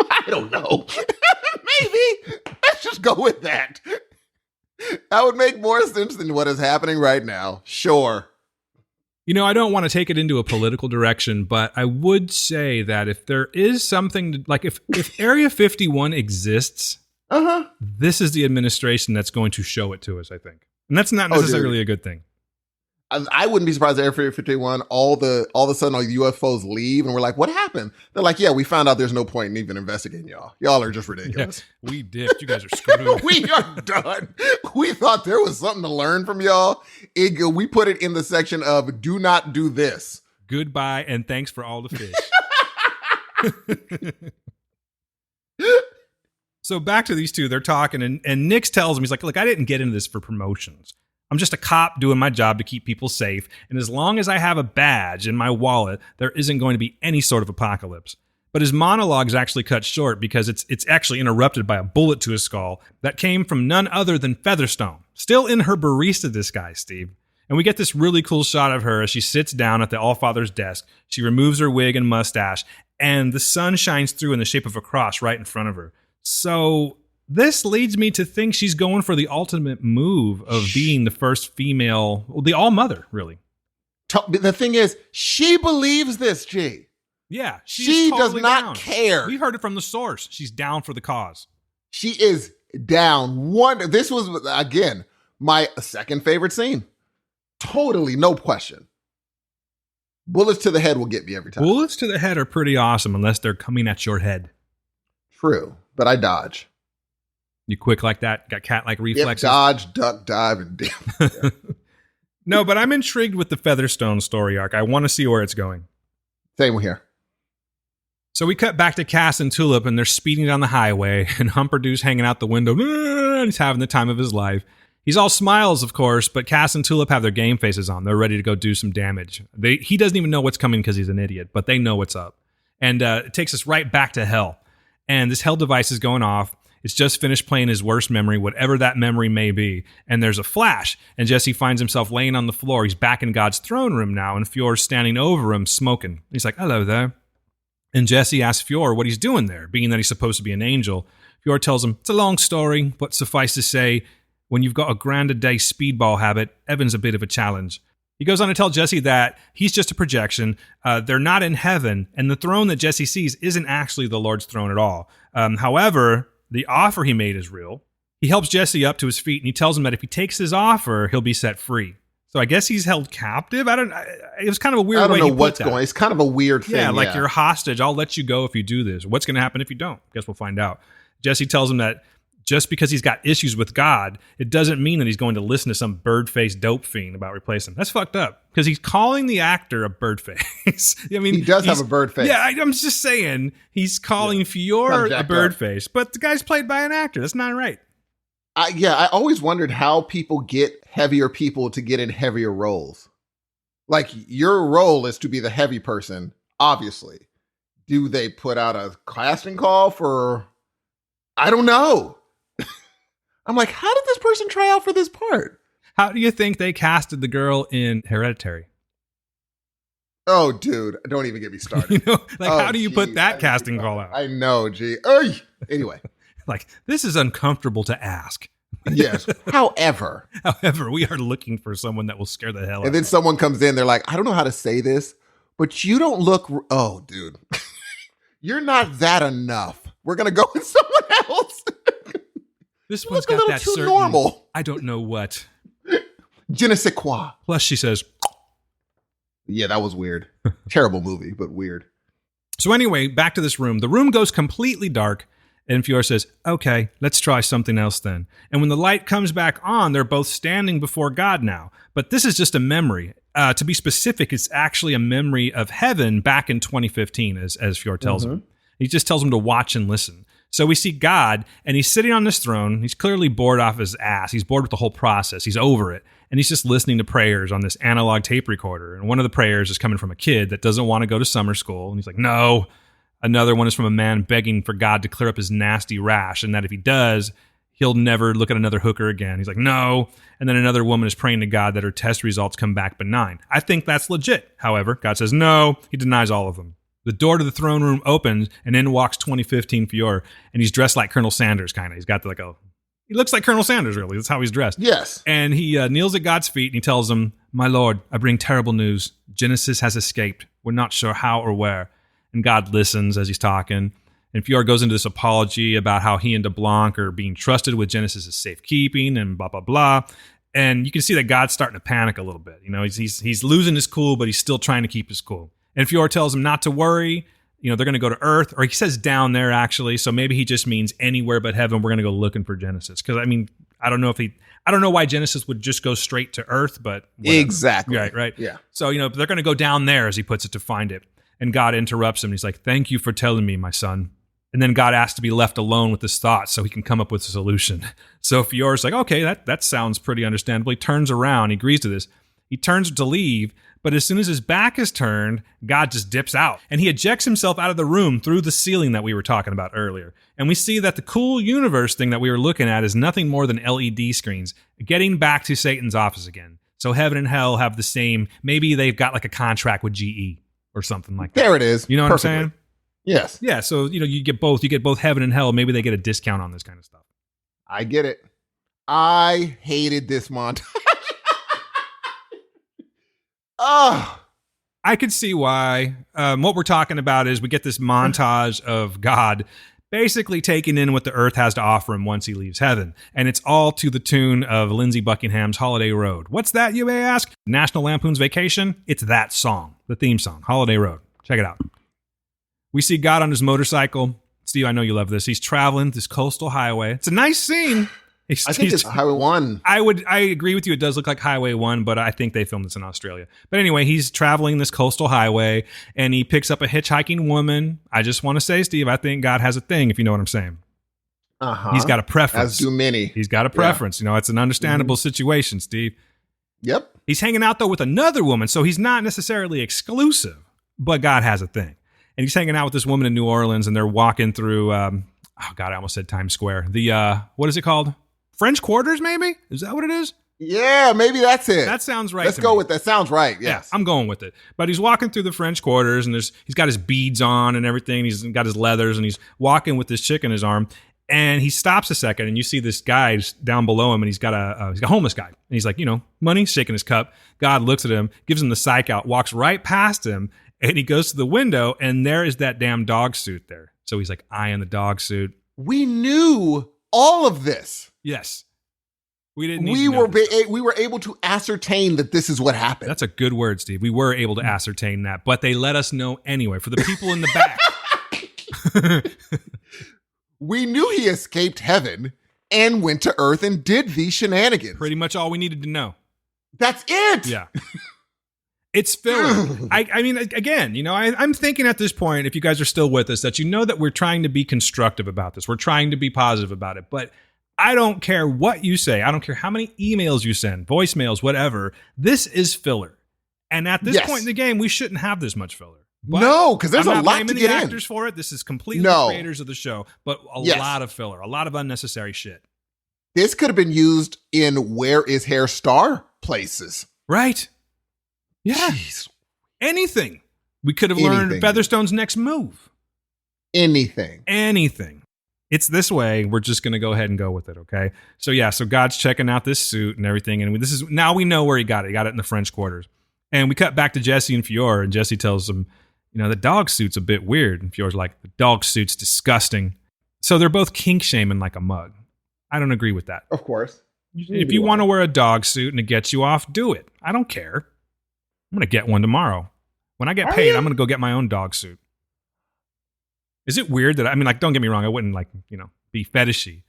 I don't know. Maybe. Let's just go with that. That would make more sense than what is happening right now. Sure. You know, I don't want to take it into a political direction, but I would say that if there is something like if Area 51 exists, this is the administration that's going to show it to us, I think. And that's not necessarily a good thing. I wouldn't be surprised if Area 51, all of a sudden all UFOs leave and we're like, what happened? They're like, yeah, we found out there's no point in even investigating y'all. Y'all are just ridiculous. Yeah, we dipped. You guys are screwed. We are done. We thought there was something to learn from y'all. We put it in the section of do not do this. Goodbye and thanks for all the fish. So back to these two, they're talking and Nix tells him, he's like, look, I didn't get into this for promotions. I'm just a cop doing my job to keep people safe. And as long as I have a badge in my wallet, there isn't going to be any sort of apocalypse. But his monologue is actually cut short because it's actually interrupted by a bullet to his skull that came from none other than Featherstone, still in her barista disguise, Steve. And we get this really cool shot of her as she sits down at the Allfather's desk. She removes her wig and mustache, and the sun shines through in the shape of a cross right in front of her. So this leads me to think she's going for the ultimate move of being the first female, well, the all-mother, really. The thing is, she believes this, G. Yeah. She totally does not down. care. We heard it from the source. She's down for the cause. She is down. This was, again, my second favorite scene. Totally, no question. Bullets to the head will get me every time. Bullets to the head are pretty awesome unless they're coming at your head. True, but I dodge. You quick like that? Got cat-like reflexes? Yep, dodge, duck, dive, and damn. No, but I'm intrigued with the Featherstone story arc. I want to see where it's going. Same here. So we cut back to Cass and Tulip, and they're speeding down the highway, and Humperdoo's hanging out the window, and he's having the time of his life. He's all smiles, of course, but Cass and Tulip have their game faces on. They're ready to go do some damage. He doesn't even know what's coming because he's an idiot, but they know what's up. And it takes us right back to hell. And this hell device is going off. It's just finished playing his worst memory, whatever that memory may be. And there's a flash, and Jesse finds himself laying on the floor. He's back in God's throne room now, and Fiore's standing over him, smoking. He's like, hello there. And Jesse asks Fiore what he's doing there, being that he's supposed to be an angel. Fiore tells him, it's a long story, but suffice to say, when you've got a grand-a-day speedball habit, Evan's a bit of a challenge. He goes on to tell Jesse that he's just a projection. They're not in heaven, and the throne that Jesse sees isn't actually the Lord's throne at all. However, the offer he made is real. He helps Jesse up to his feet, and he tells him that if he takes his offer, he'll be set free. So I guess he's held captive. It was kind of a weird way he put that. It's kind of a weird thing. Yeah, like you're a hostage. I'll let you go if you do this. What's going to happen if you don't? Guess we'll find out. Jesse tells him that just because he's got issues with God, it doesn't mean that he's going to listen to some bird-faced dope fiend about replacing him. That's fucked up because he's calling the actor a bird face. I mean, he does have a bird face. Yeah, I'm just saying he's calling Fiore a bird face, but the guy's played by an actor. That's not right. I always wondered how people get heavier people to get in heavier roles. Like, your role is to be the heavy person, obviously. Do they put out a casting call for... I don't know. I'm like, how did this person try out for this part? How do you think they casted the girl in Hereditary? Oh, dude, don't even get me started. How do you put that casting call out? I know, gee. Anyway. Like, this is uncomfortable to ask. Yes. However, we are looking for someone that will scare the hell out of us. And then someone comes in, they're like, I don't know how to say this, but you don't look... Oh, dude. You're not that enough. We're going to go with someone else. This You one's look a got little that too certain, normal. I don't know what. Je ne sais quoi. Plus, she says, Yeah, that was weird. Terrible movie, but weird. so anyway, back to this room. The room goes completely dark, and Fior says, okay, let's try something else then. And when the light comes back on, they're both standing before God now. But this is just a memory. To be specific, it's actually a memory of heaven back in 2015, as Fior tells him. He just tells him to watch and listen. So we see God, and he's sitting on this throne. He's clearly bored off his ass. He's bored with the whole process. He's over it. And he's just listening to prayers on this analog tape recorder. And one of the prayers is coming from a kid that doesn't want to go to summer school. And he's like, no. Another one is from a man begging for God to clear up his nasty rash, and that if he does, he'll never look at another hooker again. He's like, no. And then another woman is praying to God that her test results come back benign. I think that's legit. However, God says no. He denies all of them. The door to the throne room opens, and in walks 2015 Fior, and he's dressed like Colonel Sanders, kind of. He's got he looks like Colonel Sanders, really. That's how he's dressed. Yes. And he kneels at God's feet, and he tells him, my Lord, I bring terrible news. Genesis has escaped. We're not sure how or where. And God listens as he's talking. And Fior goes into this apology about how he and DeBlanc are being trusted with Genesis' safekeeping and blah, blah, blah. And you can see that God's starting to panic a little bit. You know, he's losing his cool, but he's still trying to keep his cool. And Fior tells him not to worry. You know, they're going to go to Earth, or he says down there, actually. So maybe he just means anywhere but heaven. We're going to go looking for Genesis. Because, I mean, I don't know why Genesis would just go straight to Earth, but whatever. Exactly. Right. Yeah. So, you know, they're going to go down there, as he puts it, to find it. And God interrupts him. He's like, thank you for telling me, my son. And then God asks to be left alone with his thoughts so he can come up with a solution. So Fior's like, okay, that sounds pretty understandable. He turns around. He agrees to this. He turns to leave. But as soon as his back is turned, God just dips out. And he ejects himself out of the room through the ceiling that we were talking about earlier. And we see that the cool universe thing that we were looking at is nothing more than LED screens, getting back to Satan's office again. So heaven and hell have the same, maybe they've got like a contract with GE or something like that. There it is. You know what Perfectly. I'm saying? Yes. Yeah, so you know, you get both heaven and hell. Maybe they get a discount on this kind of stuff. I get it. I hated this montage. Oh. I could see why. What we're talking about is we get this montage of God basically taking in what the earth has to offer him once he leaves heaven. And it's all to the tune of Lindsey Buckingham's Holiday Road. What's that, you may ask? National Lampoon's Vacation? It's that song, the theme song, Holiday Road. Check it out. We see God on his motorcycle. Steve, I know you love this. He's traveling this coastal highway. It's a nice scene. I think it's Highway 1. I agree with you. It does look like Highway 1, but I think they filmed this in Australia. But anyway, he's traveling this coastal highway, and he picks up a hitchhiking woman. I just want to say, Steve, I think God has a thing, if you know what I'm saying. Uh-huh. He's got a preference. As do many. He's got a preference. Yeah. You know, it's an understandable situation, Steve. Yep. He's hanging out, though, with another woman, so he's not necessarily exclusive, but God has a thing. And he's hanging out with this woman in New Orleans, and they're walking through, I almost said Times Square. The, what is it called? French Quarters, maybe? Is that what it is? Yeah, maybe that's it. That sounds right. Let's go with that. Sounds right. Yes. Yeah, I'm going with it. But he's walking through the French Quarters, and he's got his beads on and everything. He's got his leathers, and he's walking with this chick in his arm. And he stops a second, and you see this guy down below him, and he's got a homeless guy. And he's like, you know, money, shaking his cup. God looks at him, gives him the psych out, walks right past him, and he goes to the window, and there is that damn dog suit there. So he's like, I am the dog suit. We knew all of this. Yes. We didn't. We were able to ascertain that this is what happened. That's a good word, Steve. We were able to ascertain that, but they let us know anyway. For the people in the back, we knew he escaped heaven and went to Earth and did these shenanigans. Pretty much all we needed to know. That's it. Yeah. It's filler. I mean, again, you know, I'm thinking at this point, if you guys are still with us, that you know that we're trying to be constructive about this. We're trying to be positive about it, but I don't care what you say. I don't care how many emails you send, voicemails, whatever. This is filler. And at this point in the game, we shouldn't have this much filler. But no, because there's a lot to get the actors for it. This is completely the creators of the show, but a lot of filler, a lot of unnecessary shit. This could have been used in Where Is Hair Star places. Right. Yeah. Jeez. Anything. We could have learned Featherstone's next move. Anything. It's this way. We're just going to go ahead and go with it, okay? So yeah, so God's checking out this suit and everything, and this is now we know where he got it. He got it in the French Quarters. And we cut back to Jesse and Fior, and Jesse tells him, you know, the dog suit's a bit weird. And Fior's like, the dog suit's disgusting. So they're both kink shaming like a mug. I don't agree with that. Of course. If you want to wear a dog suit and it gets you off, do it. I don't care. I'm going to get one tomorrow. When I get paid, I'm going to go get my own dog suit. Is it weird that, I mean, like, don't get me wrong, I wouldn't, like, you know, be fetishy.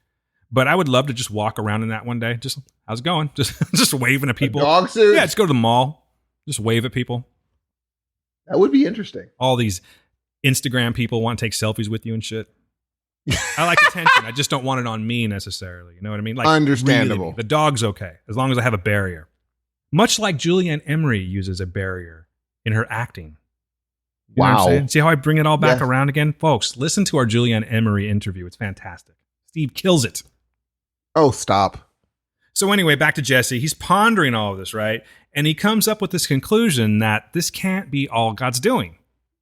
But I would love to just walk around in that one day. Just, how's it going? Just waving at people. A dog suit? Yeah, just go to the mall. Just wave at people. That would be interesting. All these Instagram people want to take selfies with you and shit. I like attention. I just don't want it on me necessarily. You know what I mean? Like, understandable. Really, the dog's okay, as long as I have a barrier. Much like Julianne Emery uses a barrier in her acting. You know what I'm saying? See how I bring it all back around again? Folks, listen to our Julianne Emery interview. It's fantastic. Steve kills it. Oh, stop. So anyway, back to Jesse. He's pondering all of this, right? And he comes up with this conclusion that this can't be all God's doing.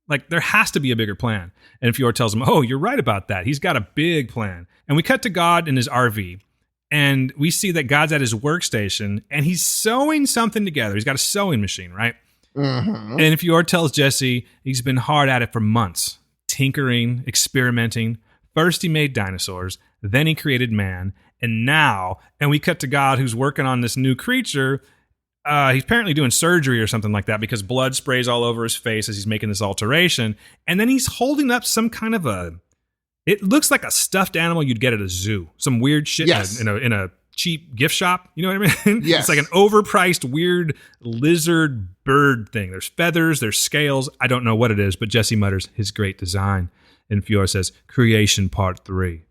Like, there has to be a bigger plan. And Fior tells him, oh, you're right about that. He's got a big plan. And we cut to God in his RV, and we see that God's at his workstation, and he's sewing something together. He's got a sewing machine, right? Mm-hmm. And Fior tells Jesse he's been hard at it for months, tinkering, experimenting. First he made dinosaurs, then he created man, and now, and we cut to God who's working on this new creature. He's apparently doing surgery or something like that because blood sprays all over his face as he's making this alteration. And then he's holding up some kind of it looks like a stuffed animal you'd get at a zoo. Some weird shit in a cheap gift shop. You know what I mean? Yes. It's like an overpriced, weird lizard bird thing. There's feathers, there's scales. I don't know what it is, but Jesse mutters, his great design. And Fior says, creation part 3.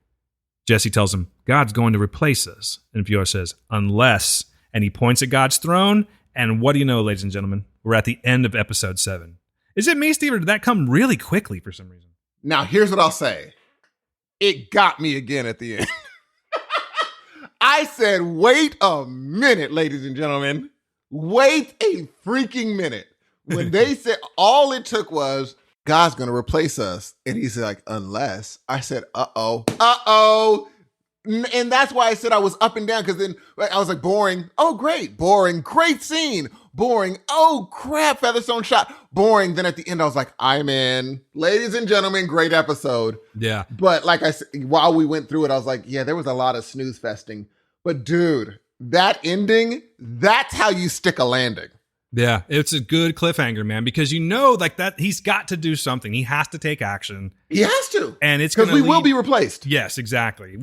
Jesse tells him, God's going to replace us. And Fior says, unless... And he points at God's throne. And what do you know, ladies and gentlemen? We're at the end of episode 7. Is it me, Steve, or did that come really quickly for some reason? Now, here's what I'll say. It got me again at the end. I said, wait a minute, ladies and gentlemen. Wait a freaking minute. When they said all it took was, God's going to replace us. And he's like, unless. I said, uh-oh. And that's why I said I was up and down, because then I was like, boring. Oh, great. Boring. Great scene. Boring. Oh, crap. Featherstone shot. Boring. Then at the end, I was like, I'm in. Ladies and gentlemen, great episode. Yeah. But like I said, while we went through it, I was like, yeah, there was a lot of snooze festing. But dude, that ending, that's how you stick a landing. Yeah, it's a good cliffhanger, man, because you know, like that, he's got to do something. He has to take action. He has to, and it's because we will be replaced. Yes, exactly.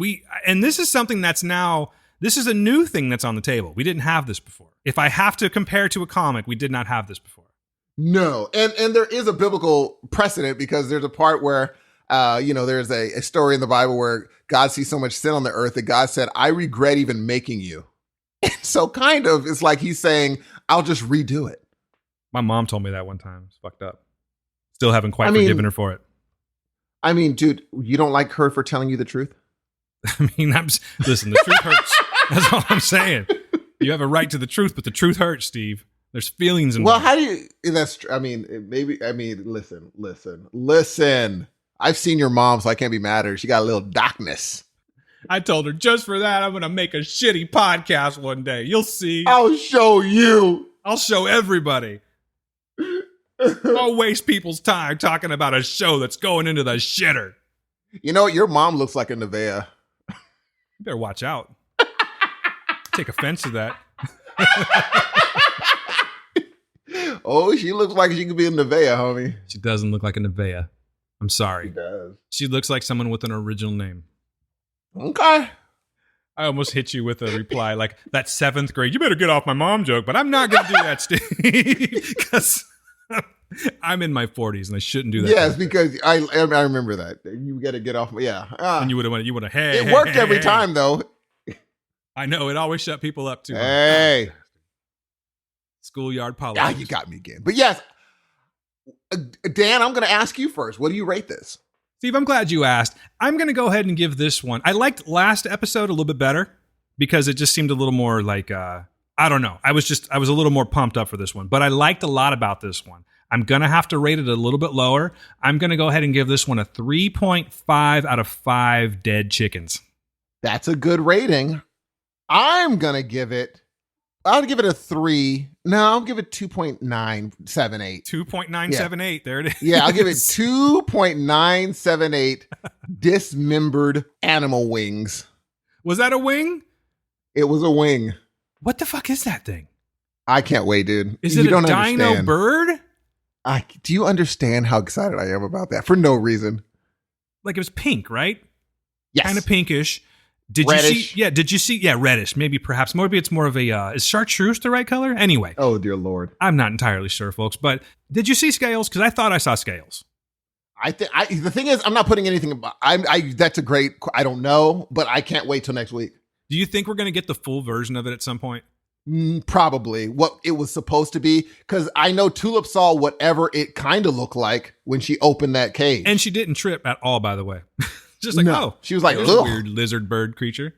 And this is something that's now. This is a new thing that's on the table. We didn't have this before. If I have to compare to a comic, we did not have this before. No, and there is a biblical precedent, because there's a part where, there's a story in the Bible where God sees so much sin on the earth that God said, "I regret even making you." So kind of, it's like he's saying, I'll just redo it. My mom told me that one time. It's fucked up. Still haven't quite forgiven her for it. I mean, dude, you don't like her for telling you the truth? I mean, listen, the truth hurts. That's all I'm saying. You have a right to the truth, but the truth hurts, Steve. There's feelings involved. Well, how do you, listen. I've seen your mom, so I can't be mad at her. She got a little darkness. I told her, just for that, I'm going to make a shitty podcast one day. You'll see. I'll show you. I'll show everybody. I'll waste people's time talking about a show that's going into the shitter. You know what? Your mom looks like a Nevaeh. You better watch out. Take offense to that. Oh, she looks like she could be a Nevaeh, homie. She doesn't look like a Nevaeh. I'm sorry. She does. She looks like someone with an original name. Okay. I almost hit you with a reply like that 7th grade. You better get off my mom joke, but I'm not going to do that, Steve, because I'm in my 40s and I shouldn't do that. Yes, because I remember that. You got to get off. Yeah. And you would have, hey. It worked every time, though. I know. It always shut people up, too. Hey. Schoolyard politics. You got me again. But yes, Dan, I'm going to ask you first. What do you rate this? Steve, I'm glad you asked. I'm going to go ahead and give this one. I liked last episode a little bit better because it just seemed a little more like, I don't know. I was a little more pumped up for this one, but I liked a lot about this one. I'm going to have to rate it a little bit lower. I'm going to go ahead and give this one a 3.5 out of 5 dead chickens. That's a good rating. I'll give it a 3. No, I'll give it 2.978. 2.978. There it is. Yeah, I'll give it 2.978 dismembered animal wings. Was that a wing? It was a wing. What the fuck is that thing? I can't wait, dude. Is it a dino bird? Do you understand how excited I am about that? For no reason. Like it was pink, right? Yes. Kind of pinkish. Reddish. Did you see? Yeah, reddish. Maybe it's more of a, is chartreuse the right color? Anyway. Oh, dear Lord. I'm not entirely sure, folks, but did you see scales? Because I thought I saw scales. The thing is, I'm not putting anything, that's a great, I don't know, but I can't wait till next week. Do you think we're going to get the full version of it at some point? Probably what it was supposed to be. Because I know Tulip saw whatever it kind of looked like when she opened that cage. And she didn't trip at all, by the way. Just like, no. She was like, there's a weird lizard bird creature.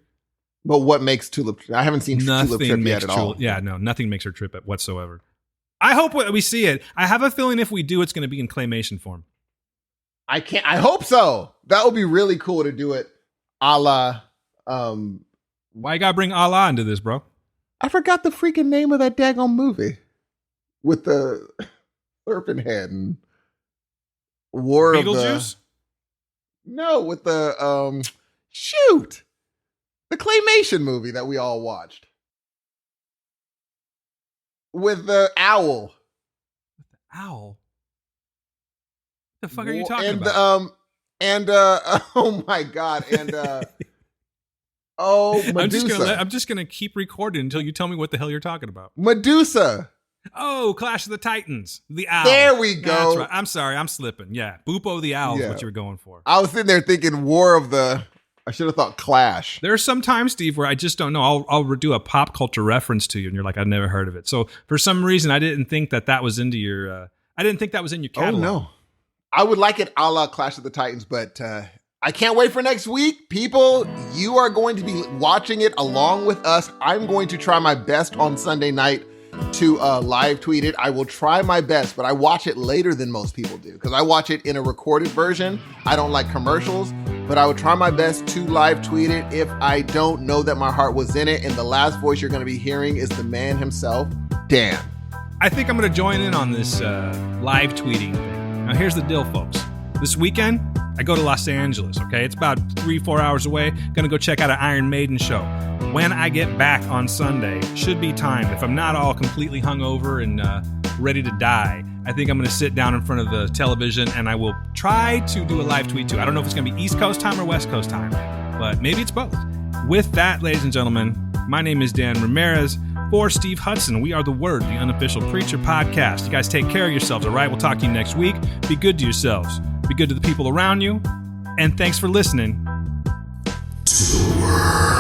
But what makes Tulip? I haven't seen Tulip trip yet at all. Yeah, no, nothing makes her trip whatsoever. I hope we see it. I have a feeling if we do, it's going to be in claymation form. I hope so. That would be really cool to do it a la. Why you got to bring Allah into this, bro? I forgot the freaking name of that daggone movie with the serpent head and War of the... Beetlejuice? No, with the the claymation movie that we all watched with the owl. Owl? What the fuck are you talking about? Oh my God, and Medusa. I'm just gonna keep recording until you tell me what the hell you're talking about. Medusa. Oh, Clash of the Titans. The owl. There we go. That's right. I'm sorry, I'm slipping. Yeah, Boopo the owl is what you were going for. I was sitting there thinking War of the... I should have thought Clash. There are some times, Steve, where I just don't know. I'll do a pop culture reference to you, and you're like, I've never heard of it. So for some reason, I didn't think that was into your... I didn't think that was in your catalog. Oh, no. I would like it a la Clash of the Titans, but I can't wait for next week. People, you are going to be watching it along with us. I'm going to try my best on Sunday night to live tweet it. I will try my best, but I watch it later than most people do because I watch it in a recorded version. I don't like commercials, but I will try my best to live tweet it if I don't know that my heart was in it. And the last voice you're going to be hearing is the man himself, Dan. I think I'm going to join in on this live tweeting thing. Now, here's the deal, folks. This weekend, I go to Los Angeles, okay? It's about 3-4 hours away. Gonna go check out an Iron Maiden show. When I get back on Sunday, should be time. If I'm not all completely hungover and ready to die, I think I'm gonna sit down in front of the television and I will try to do a live tweet too. I don't know if it's gonna be East Coast time or West Coast time, but maybe it's both. With that, ladies and gentlemen, my name is Dan Ramirez. For Steve Hudson, we are The Word, the Unofficial Preacher Podcast. You guys take care of yourselves, all right? We'll talk to you next week. Be good to yourselves. Be good to the people around you. And thanks for listening to The Word.